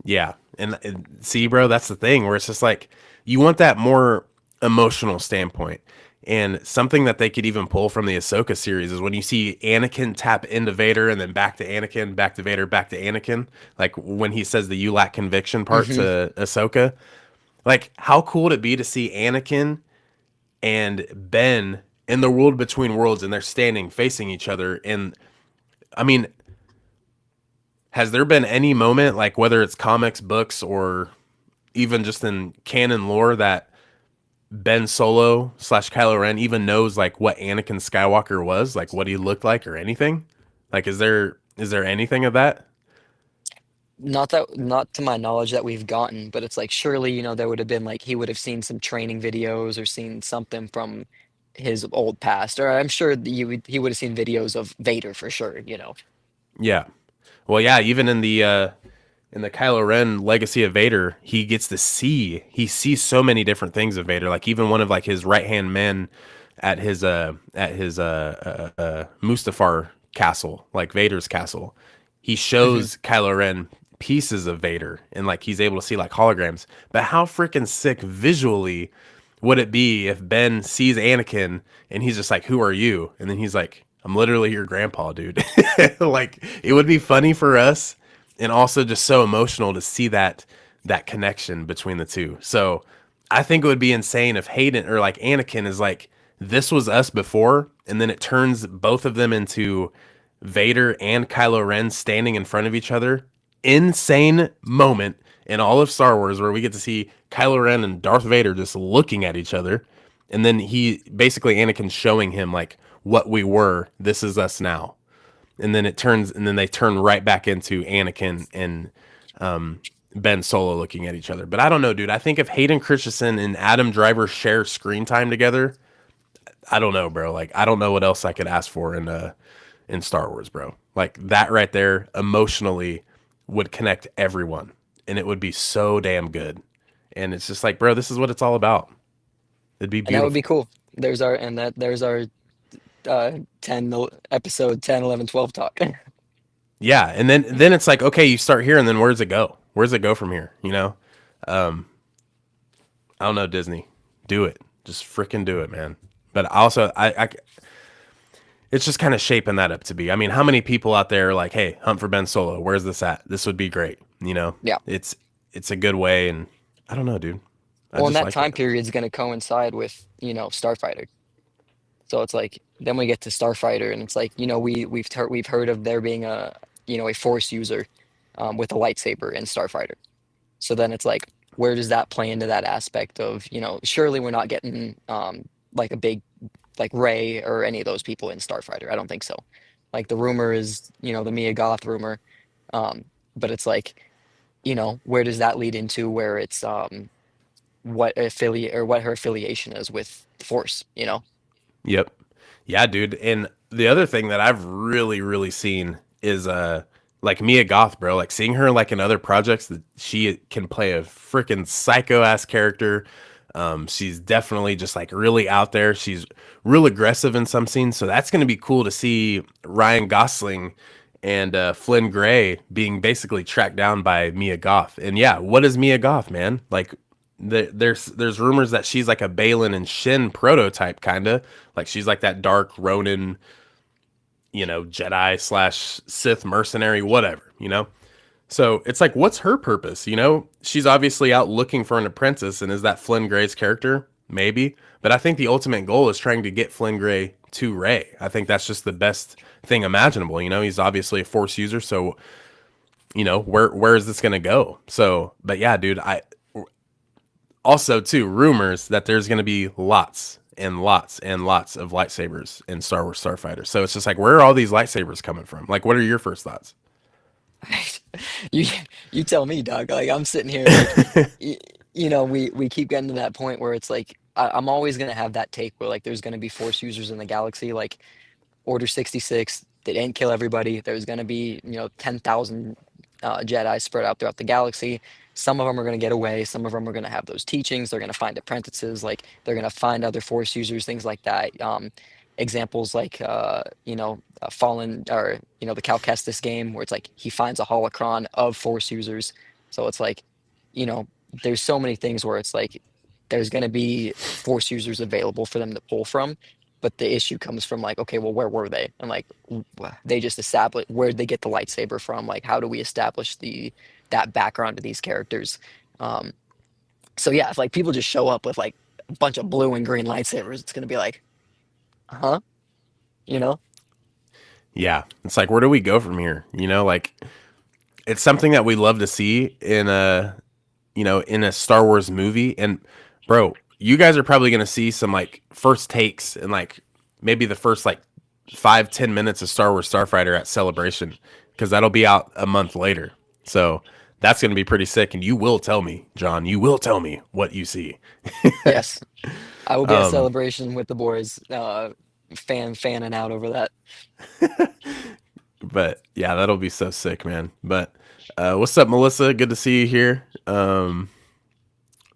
Yeah, and see, bro, that's the thing where it's just like you want that more emotional standpoint. And something that they could even pull from the Ahsoka series is when you see Anakin tap into Vader and then back to Anakin, back to Vader, back to Anakin. Like when he says the "you lack conviction" part Hmm. to Ahsoka. Like, how cool would it be to see Anakin and Ben in the world between worlds and they're standing facing each other? And I mean, has there been any moment, like whether it's comics, books, or even just in canon lore, that Ben Solo slash Kylo Ren even knows like what Anakin Skywalker was, like what he looked like or anything? Like, is there anything of that? Not to my knowledge that we've gotten, but it's like surely, there would have been like he would have seen some training videos or seen something from his old past. Or I'm sure that he would have seen videos of Vader for sure. Yeah. Well, yeah. Even in the Kylo Ren Legacy of Vader, he sees so many different things of Vader. Like even one of like his right hand men at his Mustafar castle, like Vader's castle, he Hmm. shows Kylo Ren pieces of Vader and like he's able to see like holograms. But how freaking sick visually would it be if Ben sees Anakin and he's just like, "Who are you?" And then he's like, "I'm literally your grandpa, dude." Like it would be funny for us and also just so emotional to see that connection between the two. So I think it would be insane if Hayden or like Anakin is like, this was us before, and then it turns both of them into Vader and Kylo Ren standing in front of each other. Insane moment in all of Star Wars where we get to see Kylo Ren and Darth Vader just looking at each other. And then he basically Anakin showing him like what we were. This is us now. And then they turn right back into Anakin and Ben Solo looking at each other. But I don't know, dude. I think if Hayden Christensen and Adam Driver share screen time together, I don't know, bro. Like I don't know what else I could ask for in Star Wars, bro. Like that right there emotionally would connect everyone and it would be so damn good. And it's just like, bro, this is what it's all about. It'd be And that would be beautiful. cool. There's our episode 10, 11, 12 talk. Yeah, and then it's like, okay, you start here and then where's it go? Where's it go from here, you know? I don't know, Disney. Do it. Just freaking do it, man. But also I it's just kind of shaping that up to be. I mean, how many people out there are like, "Hey, Hunt for Ben Solo, where's this at? This would be great." You know? Yeah. It's it's a good way and I don't know, dude. I Well, and just that like time it. period is going to coincide with, Starfighter. So it's like then we get to Starfighter, and it's like we've heard of there being a Force user with a lightsaber in Starfighter. So then it's like where does that play into that aspect of surely we're not getting like a big like Ray or any of those people in Starfighter. I don't think so. Like the rumor is the Mia Goth rumor, um, but it's like where does that lead into where it's what her affiliation is with the Force, Yep. Yeah, dude. And the other thing that I've really seen is like Mia Goth, bro. Like seeing her like in other projects that she can play a freaking psycho ass character. She's definitely just like really out there. She's real aggressive in some scenes, so that's going to be cool to see Ryan Gosling and Flynn Gray being basically tracked down by Mia Goth. And yeah, what is Mia Goth, man? Like there's rumors that she's like a Balin and Shin prototype, kind of like she's like that dark Ronin, Jedi slash Sith mercenary, whatever, So it's like, what's her purpose? She's obviously out looking for an apprentice, and is that Flynn Gray's character? Maybe, but I think the ultimate goal is trying to get Flynn Gray to Ray. I think that's just the best thing imaginable. He's obviously a Force user, so where is this gonna go? So, but yeah, dude, I also too rumors that there's gonna be lots and lots and lots of lightsabers in Star Wars Starfighter. So it's just like, where are all these lightsabers coming from? Like, what are your first thoughts? you you tell me, dog. Like I'm sitting here like we keep getting to that point where it's like I'm always gonna have that take where like there's gonna be Force users in the galaxy. Like Order 66, they didn't kill everybody. There's going to be, 10,000 Jedi spread out throughout the galaxy. Some of them are going to get away. Some of them are going to have those teachings. They're going to find apprentices. Like they're going to find other Force users, things like that. Examples like, Fallen or, the Cal Kestis game where it's like he finds a holocron of Force users. So it's like, you know, there's so many things where it's like there's going to be Force users available for them to pull from, but the issue comes from like, okay, well, where were they? And like, they just established where they get the lightsaber from. Like, how do we establish that background to these characters? Um, so yeah, if like people just show up with like a bunch of blue and green lightsabers, it's gonna be like, huh? You know? Yeah, it's like, where do we go from here? Like it's something that we love to see in a Star Wars movie. And bro, you guys are probably gonna see some like first takes and like maybe the first like 5-10 minutes of Star Wars Starfighter at Celebration, because that'll be out a month later. So that's gonna be pretty sick. And you will tell me, John. You will tell me what you see. Yes, I will be at Celebration with the boys, fanning out over that. But yeah, that'll be so sick, man. But what's up, Melissa? Good to see you here.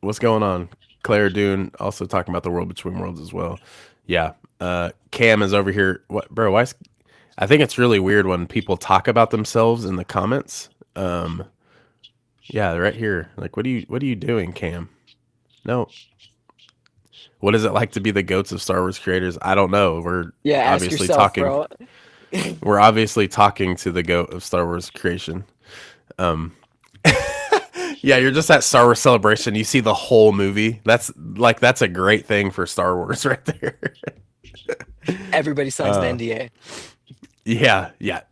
What's going on? Claire Dune also talking about the world between worlds as well. Yeah. Cam is over here. What, bro? Why? I think it's really weird when people talk about themselves in the comments. Yeah, right here. Like, what are you doing, Cam? No. What is it like to be the goats of Star Wars creators? I don't know. Yeah, ask obviously yourself, talking. bro. We're obviously talking to the goat of Star Wars creation. Yeah, you're just at Star Wars Celebration. You see the whole movie. That's a great thing for Star Wars right there. Everybody signs the NDA. Yeah, yeah.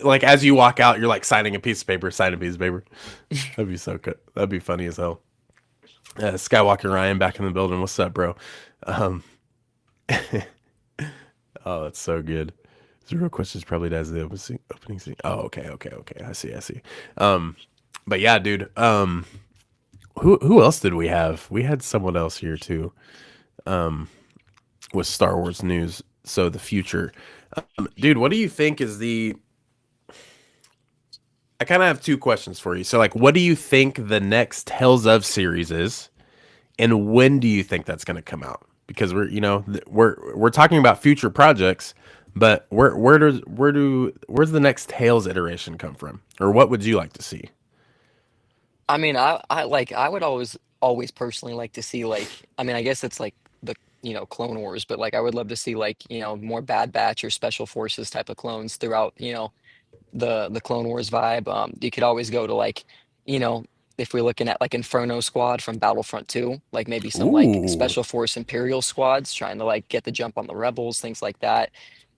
Like as you walk out, you're like signing a piece of paper, signing a piece of paper. That'd be so good. That'd be funny as hell. Skywalker Ryan back in the building. What's up, bro? Um, oh, that's so good. Zero questions probably does the opening scene. Oh, okay. I see. But yeah, dude. Who else did we have? We had someone else here too. With Star Wars news. So the future. Dude, what do you think is the I kind of have two questions for you. So like what do you think the next Tales of series is and when do you think that's going to come out? Because we're talking about future projects, but where's the next Tales iteration come from? Or what would you like to see? I mean, I would always personally like to see like, I mean, I guess it's like the, Clone Wars, but like I would love to see like, more Bad Batch or Special Forces type of clones throughout, the Clone Wars vibe. You could always go to like, you know, if we're looking at like Inferno Squad from Battlefront 2, like maybe some like Ooh. Special Force Imperial squads trying to like get the jump on the rebels, things like that.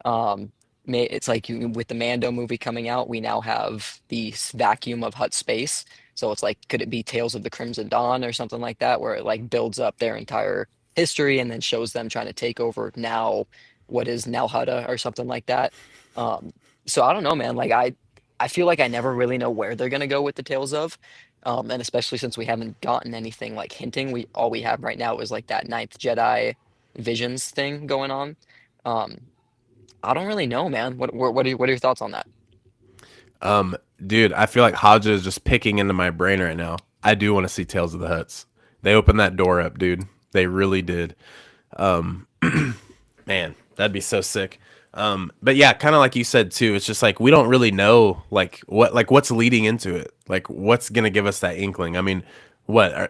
Um, it's like with the Mando movie coming out, we now have the vacuum of Hut space. So it's like, could it be Tales of the Crimson Dawn or something like that, where it like builds up their entire history and then shows them trying to take over now what is now Hutta or something like that. Um, so I don't know, man. Like I feel like I never really know where they're gonna go with the Tales of, and especially since we haven't gotten anything like hinting. We all we have right now is like that Ninth Jedi visions thing going on. Um, I don't really know, man. What are your thoughts on that? Dude, I feel like Haja is just picking into my brain right now. I do want to see Tales of the Huts. They opened that door up, dude. They really did. Man, that'd be so sick. But yeah, kind of like you said too. It's just like we don't really know what's leading into it. Like what's gonna give us that inkling. I mean,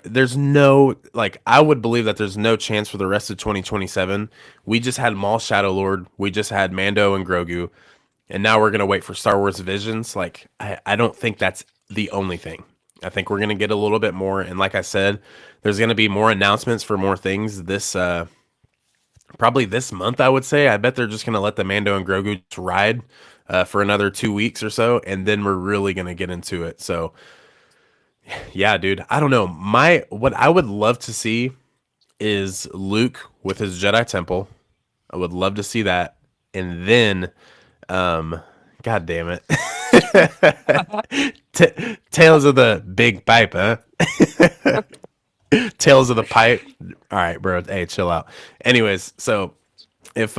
there's no like I would believe that there's no chance for the rest of 2027. We just had Maul Shadow Lord. We just had Mando and Grogu, and now we're gonna wait for Star Wars Visions. Like I don't think that's the only thing. I think we're gonna get a little bit more. And like I said, there's gonna be more announcements for more things this probably this month, I would say. I bet they're just going to let the Mando and Grogu just ride for another 2 weeks or so, and then we're really going to get into it. So, yeah, dude, I don't know. What I would love to see is Luke with his Jedi Temple. I would love to see that, and then, God damn it, Tales of the Big Pipe, huh? Tales of the Pipe. All right, bro. Hey, chill out. Anyways, so if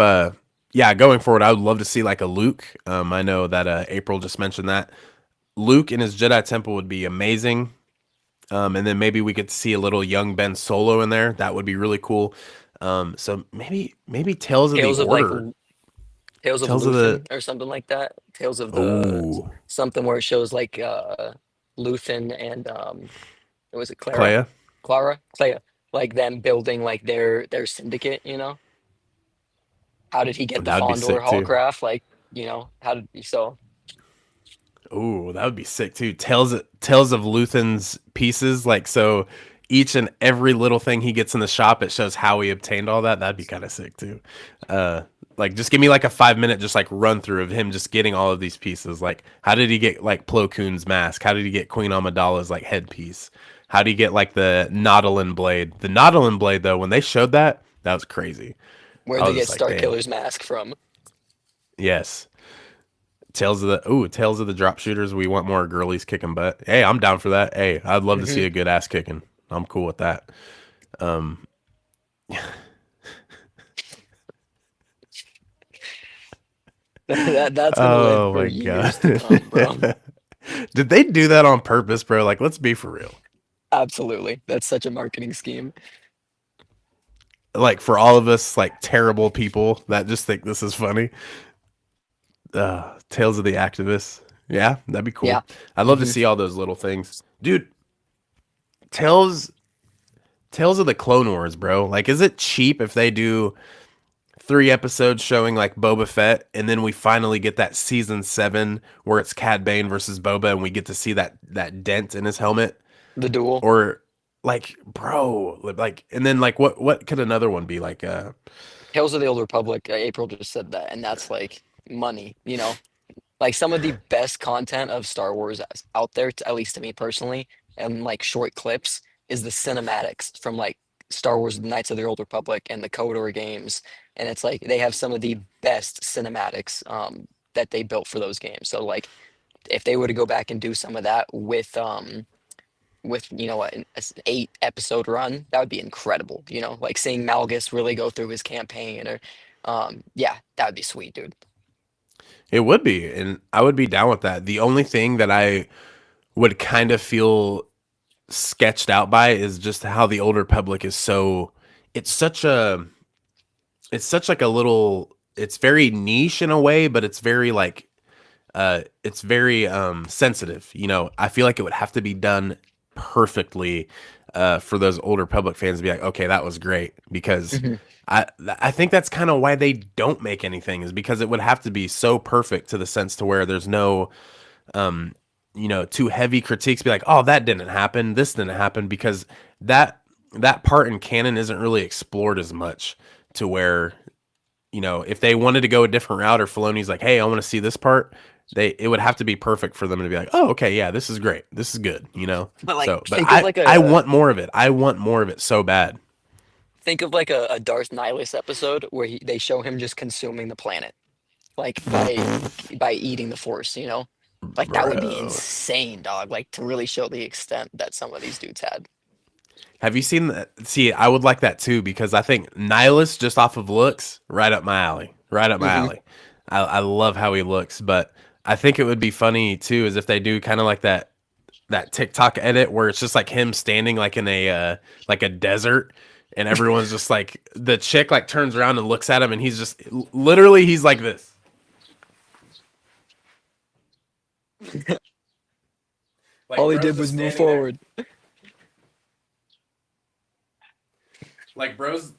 yeah, going forward, I would love to see like a Luke. I know that April just mentioned that Luke in his Jedi Temple would be amazing. And then maybe we could see a little young Ben Solo in there. That would be really cool. So maybe Tales of the Tales of like Order, Tales of Tales of the Luthen or something like that. Tales of the oh something where it shows like Luthen and was it Clara? Clea. Clea, like them building like their syndicate, you know? How did he get the That would be Fondor sick too. Hallcraft? Like, how did so Oh, that would be sick too. Tales of Luthen's pieces, like so each and every little thing he gets in the shop, it shows how he obtained all that. That'd be kind of sick too. Like just give me like a 5 minute just like run through of him just getting all of these pieces. Like how did he get like Plo Koon's mask? How did he get Queen Amidala's like headpiece? How did he get like the Nautilin blade? The Nautilin blade though, when they showed that, that was crazy. where I they was get just like, Star damn. Killer's mask from? Yes. Tales of the drop shooters. We want more girlies kicking butt. Hey, I'm down for that. Hey, I'd love to see Hmm. a good ass kicking. I'm cool with that. Um, That's gonna live oh for my god. years to come, bro. Did they do that on purpose, bro? Like, let's be for real. Absolutely. That's such a marketing scheme. Like for all of us, like terrible people that just think this is funny. Tales of the activists. Yeah, that'd be Yeah. cool. I'd love to Hmm. see all those little things, dude. Tales Tales of the Clone Wars, bro. Like, is it cheap if they do 3 episodes showing like Boba Fett, and then we finally get that season 7 where it's Cad Bane versus Boba, and we get to see that dent in his helmet, The duel. or like, bro, like, and then like, what could another one be like? Tales of the Old Republic. April just said that, and that's like money, you know? Like some of the best content of Star Wars out there, at least to me personally, and like short clips, is the cinematics from like Star Wars Knights of the Old Republic and the KOTOR games. And it's like they have some of the best cinematics that they built for those games. So like if they were to go back and do some of that with an 8 episode run, that would be incredible. Like seeing Malgus really go through his campaign or yeah, that would be sweet, dude. It would be, and I would be down with that. The only thing that I would kind of feel sketched out by is just how the older public is so it's such a it's such like a little it's very niche in a way, but it's very like it's very sensitive. You know, I feel like it would have to be done perfectly for those older public fans to be like, okay, that was great. Because Hmm. I think that's kind of why they don't make anything is because it would have to be so perfect to the sense to where there's no too heavy critiques. Be like, oh, that didn't happen, this didn't happen, because that that part in canon isn't really explored as much to where if they wanted to go a different route or Filoni's like, hey, I want to see this part, it would have to be perfect for them to be like, oh, okay, yeah, this is great, this is good. But like, So, but I want more of it. I want more of it so bad. think of like a Darth Nihilus episode where they show him just consuming the planet, like by eating the Force, you know? Like that would be Bro, insane, dog. Like to really show the extent that some of these dudes had. have you seen that? See, I would like that too because I think Nihilus, just off of looks, right up my alley. Right up my Hmm. alley. I love how he looks, but I think it would be funny too, is if they do kind of like that TikTok edit where it's just like him standing like a desert, and everyone's just like the chick like turns around and looks at him, and he's just literally he's like this. All Like he bro's did just was move standing there. forward. Like bro's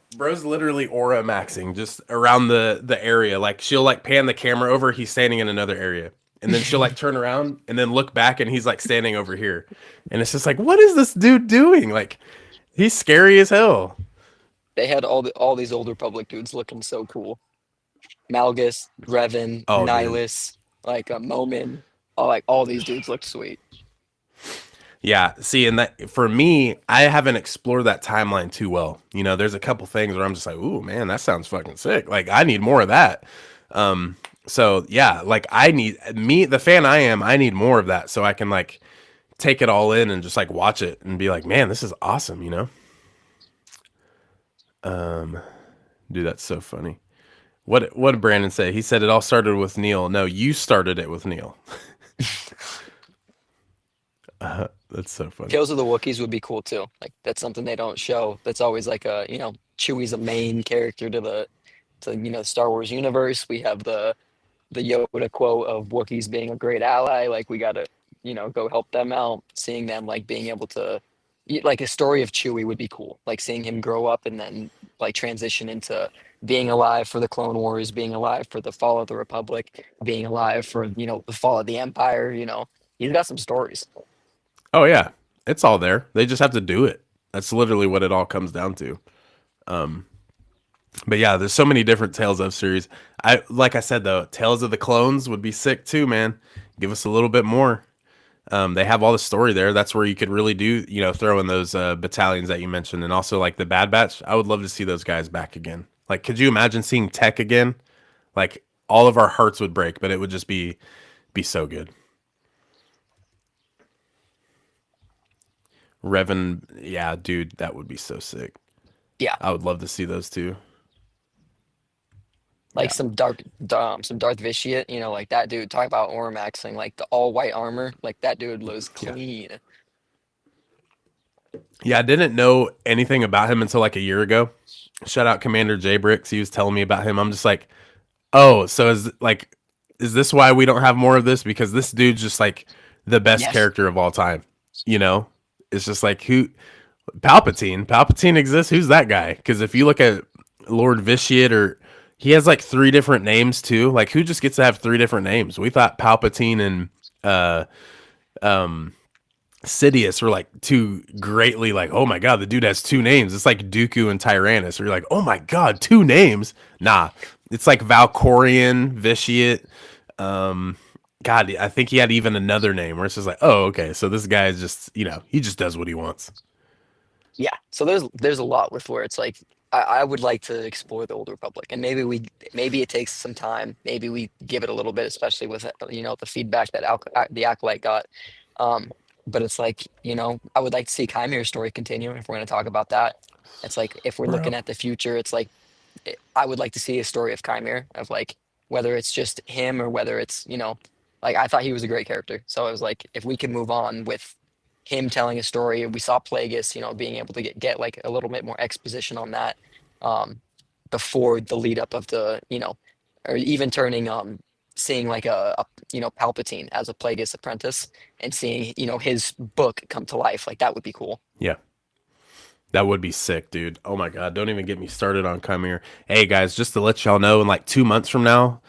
literally aura maxing just around the area. Like she'll like pan the camera over, he's standing in another area. And then she'll like turn around and then look back and he's like standing over here. And it's just like, what is this dude doing? Like he's scary as hell. They had all these older public dudes looking so cool. Malgus, Revan, Oh dude. Nihilus, like Momin, all these dudes looked sweet. Yeah, see, and that for me, I haven't explored that timeline too well. There's a couple things where I'm just like, "Ooh, man, that sounds fucking sick." Like, I need more of that. So yeah, like I need me, the fan I am, I need more of that so I can like take it all in and just like watch it and be like, "Man, this is awesome." Dude, that's so funny. What did Brandon say? He said it all started with Neil. No, you started it with Neil. That's so funny. Tales of the Wookiees would be cool too. Like that's something they don't show. That's always like Chewie's a main character to Star Wars universe. We have the Yoda quote of Wookiees being a great ally. Like we gotta, go help them out. Seeing them like being able to, like a story of Chewie would be cool. Like seeing him grow up and then like transition into being alive for the Clone Wars, being alive for the fall of the Republic, being alive for the fall of the Empire. He's got some stories. Oh yeah, it's all there. They just have to do it. That's literally what it all comes down to. But yeah, there's so many different Tales of series. Like I said though, Tales of the Clones would be sick too, man. Give us a little bit more. They have all the story there. That's where you could really do, throw in those battalions that you mentioned, and also like the Bad Batch. I would love to see those guys back again. Like, could you imagine seeing Tech again? Like, all of our hearts would break, but it would just be so good. Revan, yeah, dude, that would be so sick. Yeah, I would love to see those two. like Yeah. some Darth Vitiate, like that dude. Talk about Ormaxing, like the all white armor, like that dude was Yeah. clean. Yeah, I didn't know anything about him until like a year ago. Shout out Commander J Bricks. He was telling me about him. I'm just like, oh, so is this why we don't have more of this? Because this dude's just like the best Yes. character of all time. You know? It's just like who Palpatine. Palpatine exists. Who's that guy? Because if you look at Lord Vitiate, or he has like three different names too. Like who just gets to have three different names? We thought Palpatine and uh Sidious were like two greatly like, oh my god, the dude has two names. It's like Dooku and Tyrannus. Or you're like, oh my god, two names. Nah, it's like Valkorian, Vitiate. Um, God, I think he had even another name where it's just like, oh, okay, so this guy is just, he just does what he wants. Yeah. So there's a lot with where it's like I would like to explore the Old Republic, and maybe it takes some time. Maybe we give it a little bit, especially with the feedback that the Acolyte got. Um, but it's like I would like to see Chimere's story continue if we're going to talk about that. It's like if we're looking Bro. at the future, it's like I would like to see a story of Chimere of like whether it's just him or whether it's, like I thought he was a great character. So I was like, if we could move on with him telling a story, we saw Plagueis, being able to get like a little bit more exposition on that, um, before the lead up of the, or even turning, seeing like Palpatine as a Plagueis apprentice and seeing, his book come to life. Like that would be cool. Yeah. That would be sick, dude. Oh my god, don't even get me started on Chimera. Hey guys, just to let y'all know, in like 2 months from now,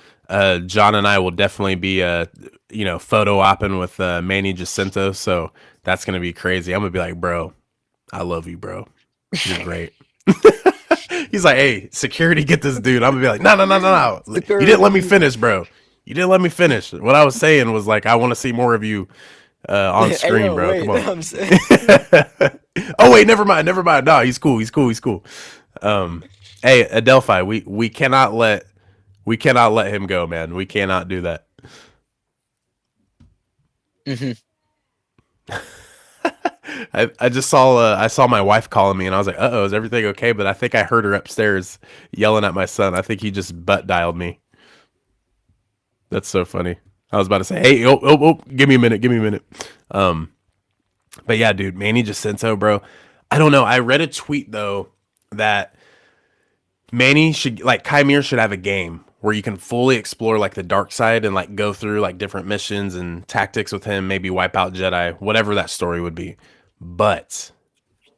John and I will definitely be photo opping with Manny Jacinto. So that's gonna be crazy. I'm gonna be like, bro, I love you, bro. You're great. He's like, hey, security, get this dude. I'm gonna be like, no, no, no, no, no. You didn't let me Security. finish, bro. You didn't let me finish. What I was saying was like, I want to see more of you on Hey screen, yo, bro. Come wait. on. I'm saying, Oh wait, never mind, never mind. No, he's cool. He's cool. He's cool. Um, hey, Adelphi, we cannot let him go, man. We cannot do that. hmm I just saw my wife calling me, and I was like, uh oh, is everything okay? But I think I heard her upstairs yelling at my son. I think he just butt dialed me. That's so funny. I was about to say, hey, oh, give me a minute, give me a minute. Um, but yeah, dude, Manny Jacinto, bro. I don't know. I read a tweet though that Manny should like Chimera should have a game where you can fully explore like the dark side and like go through like different missions and tactics with him, maybe wipe out Jedi, whatever that story would be. But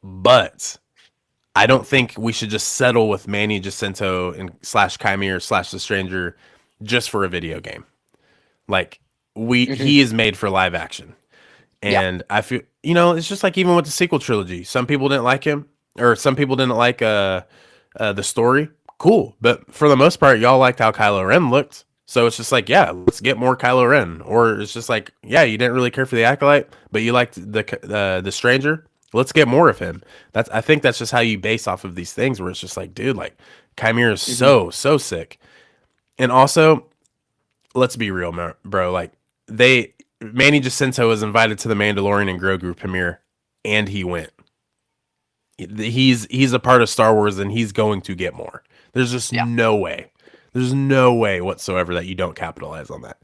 but I don't think we should just settle with Manny Jacinto and slash Chimera slash the Stranger just for a video game. Like hmm he is made for live action. Yeah. And I feel it's just like even with the sequel trilogy. Some people didn't like him, or some people didn't like the story. Cool, but for the most part, y'all liked how Kylo Ren looked. So it's just like, yeah, let's get more Kylo Ren. Or it's just like, yeah, you didn't really care for the acolyte, but you liked the stranger. Let's get more of him. I think that's just how you base off of these things, where it's just like, dude, like Chimera is hmm so sick. And also, let's be real, bro. Like they Manny Jacinto was invited to the Mandalorian and Grogu premiere, and he went. He's a part of Star Wars, and he's going to get more. There's just Yeah. no way. There's no way whatsoever that you don't capitalize on that.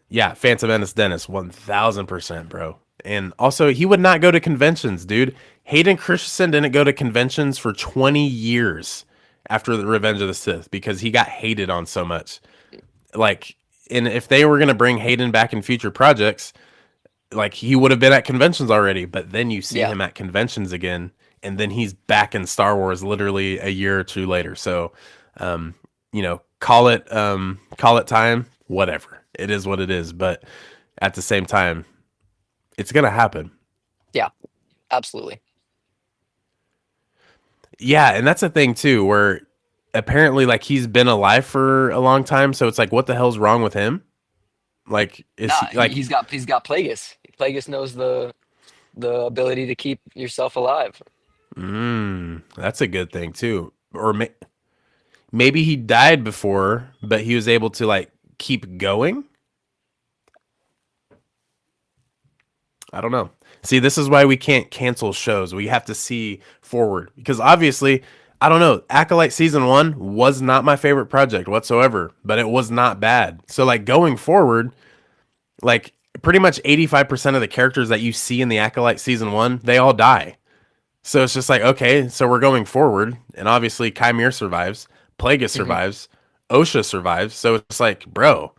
Yeah, Phantom Menace Dennis, 1000%, bro. And also, he would not go to conventions, dude. Hayden Christensen didn't go to conventions for 20 years after the Revenge of the Sith because he got hated on so much. Like, and if they were gonna bring Hayden back in future projects, like he would have been at conventions already. But then you see Yeah. him at conventions again, and then he's back in Star Wars literally a year or two later. So, um, call it time, whatever. It is what it is. But at the same time, it's gonna happen. Yeah. Absolutely. Yeah, and that's a thing too, where apparently like he's been alive for a long time, so it's like, what the hell's wrong with him? Like, is Nah, he like, he's got Plagueis. Plagueis knows the ability to keep yourself alive. that's a good thing too, or maybe he died before, but he was able to like keep going. I don't know. See, this is why we can't cancel shows. We have to see forward because obviously, I don't know. Acolyte season 1 was not my favorite project whatsoever, but it was not bad. So like going forward, like pretty much 85% of the characters that you see in the Acolyte season 1, they all die. So it's just like, okay, so we're going forward, and obviously Chimera survives, Plagueis hmm survives, Osha survives. So it's like, bro,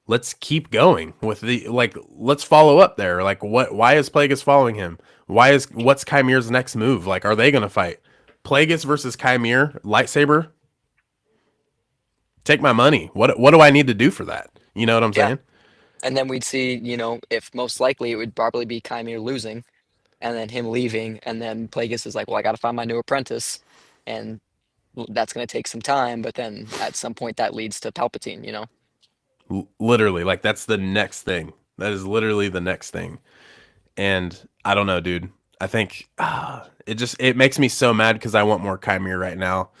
let's keep going with the like, let's follow up there. Like, why is Plagueis following him? What's Chimera's next move? Like, are they gonna fight? Plagueis versus Chimera, lightsaber? Take my money. What do I need to do for that? You know what I'm Yeah. saying? And then we'd see, if most likely it would probably be Chimera losing and then him leaving. And then Plagueis is like, well, I got to find my new apprentice. And that's going to take some time. But then at some point that leads to Palpatine. Literally, like that's the next thing. That is literally the next thing. And I don't know, dude. I think it makes me so mad because I want more Chimera right now.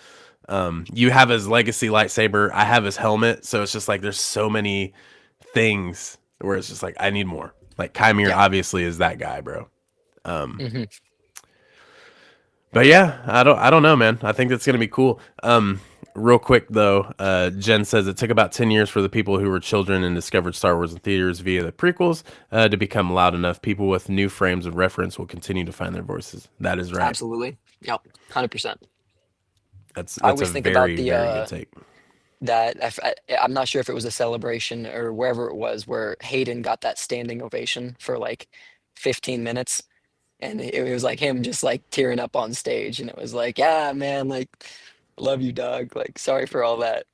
You have his legacy lightsaber. I have his helmet. So it's just like there's so many things where it's just like I need more. Like Chimera Yeah. obviously is that guy, bro. Um, hmm but yeah, I don't know, man. I think that's gonna be cool. Real quick though, Jen says it took about 10 years for the people who were children and discovered Star Wars in theaters via the prequels to become loud enough. People with new frames of reference will continue to find their voices. That is right. Absolutely. Yep. 100%. I That's a always think about very the very good take. that I'm not sure if it was a celebration or wherever it was where Hayden got that standing ovation for like 15 minutes, and it was like him just like tearing up on stage, and it was like, yeah, man, like love you, dog. Like sorry for all that.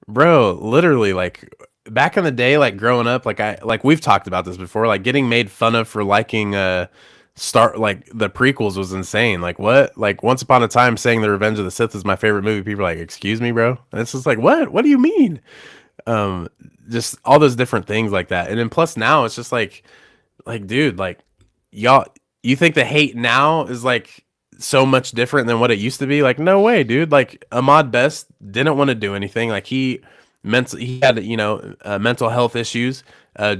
Bro, literally, like back in the day, like growing up, like we've talked about this before, like getting made fun of for liking start like the prequels was insane. Like what? Like Once Upon a Time saying The Revenge of the Sith is my favorite movie, people are like, excuse me, bro. And it's just like, what? What do you mean? Um just all those different things like that. And then plus now it's just like dude, like y'all you think the hate now is like so much different than what it used to be? Like no way, dude. Like Ahmad Best didn't want to do anything. Like he had mental health issues.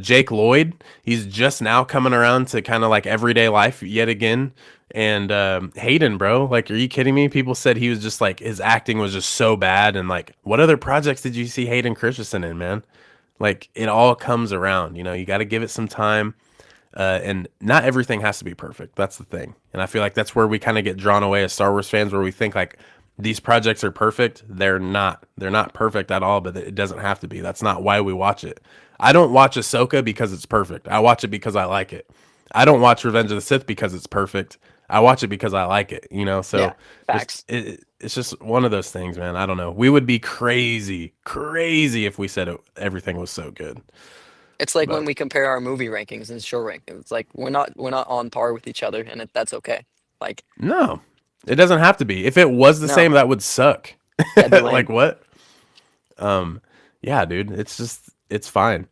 Jake Lloyd, he's just now coming around to kind of like everyday life yet again. And Hayden, bro, like, are you kidding me? People said he was just like his acting was just so bad. And like, what other projects did you see Hayden Christensen in, man? Like, it all comes around. You got to give it some time. And not everything has to be perfect. That's the thing. And I feel like that's where we kind of get drawn away as Star Wars fans, where we think like these projects are perfect. They're not. They're not perfect at all, but it doesn't have to be. That's not why we watch it. I don't watch Ahsoka because it's perfect. I watch it because I like it. I don't watch Revenge of the Sith because it's perfect. I watch it because I like it. Yeah, So facts. it's just one of those things, man. I don't know. We would be crazy, crazy if we said everything was so good. It's like when But we compare our movie rankings and show rankings. It's like we're not on par with each other, and that's okay. Like no, it doesn't have to be. If it was the no, same, that would suck. that'd be lame. Like what? Um, yeah, dude, it's fine.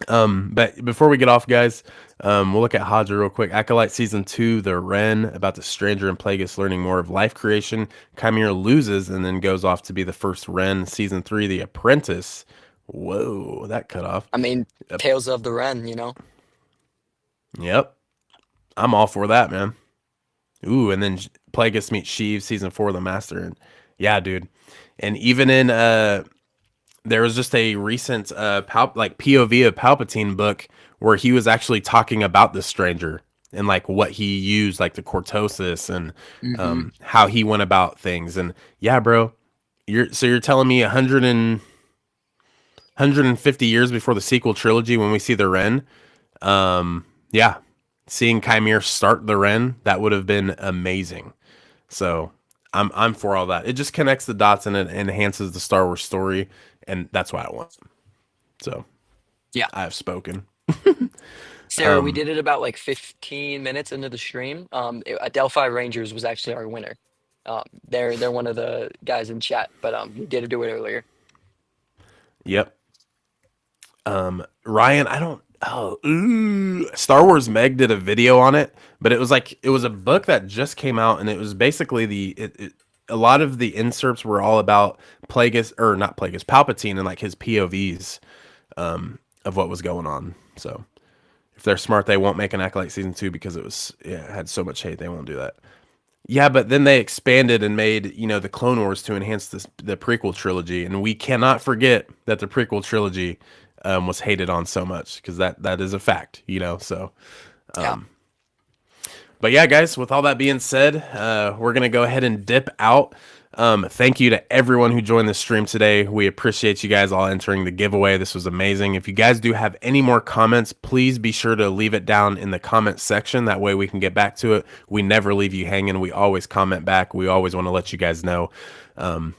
But before we get off, guys, we'll look at Hadra real quick. Acolyte season 2, the Ren, about the stranger and Plagueis learning more of life creation. Chimera loses and then goes off to be the first Ren. Season 3, the Apprentice. Whoa, that cut off. I mean, Yep. Tales of the Ren. Yep. I'm all for that, man. Ooh, and then Plagueis meets Sheev, season 4, the Master. And yeah, dude. And even in there was just a recent like POV of Palpatine book where he was actually talking about the stranger and like what he used, like the cortosis and Hmm. how he went about things. And yeah, bro, you're telling me 150 years before the sequel trilogy when we see the Ren, yeah, seeing Chimere start the Ren, that would have been amazing. So I'm for all that. It just connects the dots and it enhances the Star Wars story, and that's why I want. So Yeah. I have spoken. Sarah, we did it about like 15 minutes into the stream. Delphi Rangers was actually our winner. They're one of the guys in chat, but we did do it earlier. Yep. Ryan, I don't. Oh, Star Wars Meg did a video on it, but it was a book that just came out, and it was basically a lot of the inserts were all about Plagueis or not Plagueis, Palpatine and like his POVs of what was going on. So if they're smart, they won't make an Acolyte season 2 because it had so much hate. They won't do that. Yeah, but then they expanded and made the Clone Wars to enhance the prequel trilogy, and we cannot forget that the prequel trilogy was hated on so much because that is a fact. So, Yeah. but yeah, guys. With all that being said, we're gonna go ahead and dip out. Thank you to everyone who joined the stream today. We appreciate you guys all entering the giveaway. This was amazing. If you guys do have any more comments, please be sure to leave it down in the comment section. That way we can get back to it. We never leave you hanging. We always comment back. We always want to let you guys know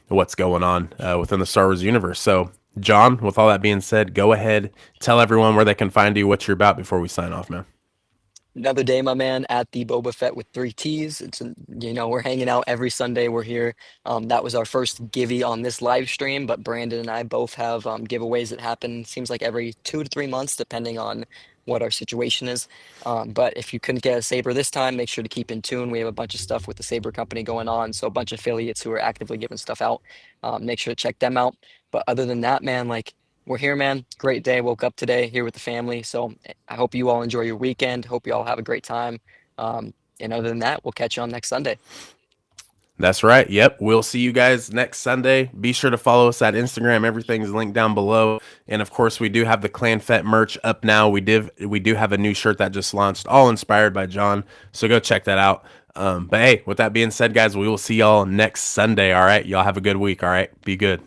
what's going on within the Star Wars universe. So, John, with all that being said, go ahead, tell everyone where they can find you, what you're about before we sign off, man. Another day, my man, at the Boba Fett with three T's. We're hanging out every Sunday. We're here. That was our first givey on this live stream, but Brandon and I both have giveaways that happen. Seems like every 2 to 3 months, depending on what our situation is. But if you couldn't get a Saber this time, make sure to keep in tune. We have a bunch of stuff with the Saber company going on, so a bunch of affiliates who are actively giving stuff out. Make sure to check them out. But other than that, man, like we're here, man. Great day. Woke up today here with the family. So I hope you all enjoy your weekend. Hope you all have a great time. And other than that, we'll catch you on next Sunday. That's right. Yep. We'll see you guys next Sunday. Be sure to follow us at Instagram. Everything's linked down below. And of course, we do have the Clan Fett merch up now. We do have a new shirt that just launched, all inspired by John. So go check that out. But hey, with that being said, guys, we will see y'all next Sunday. All right. Y'all have a good week. All right. Be good.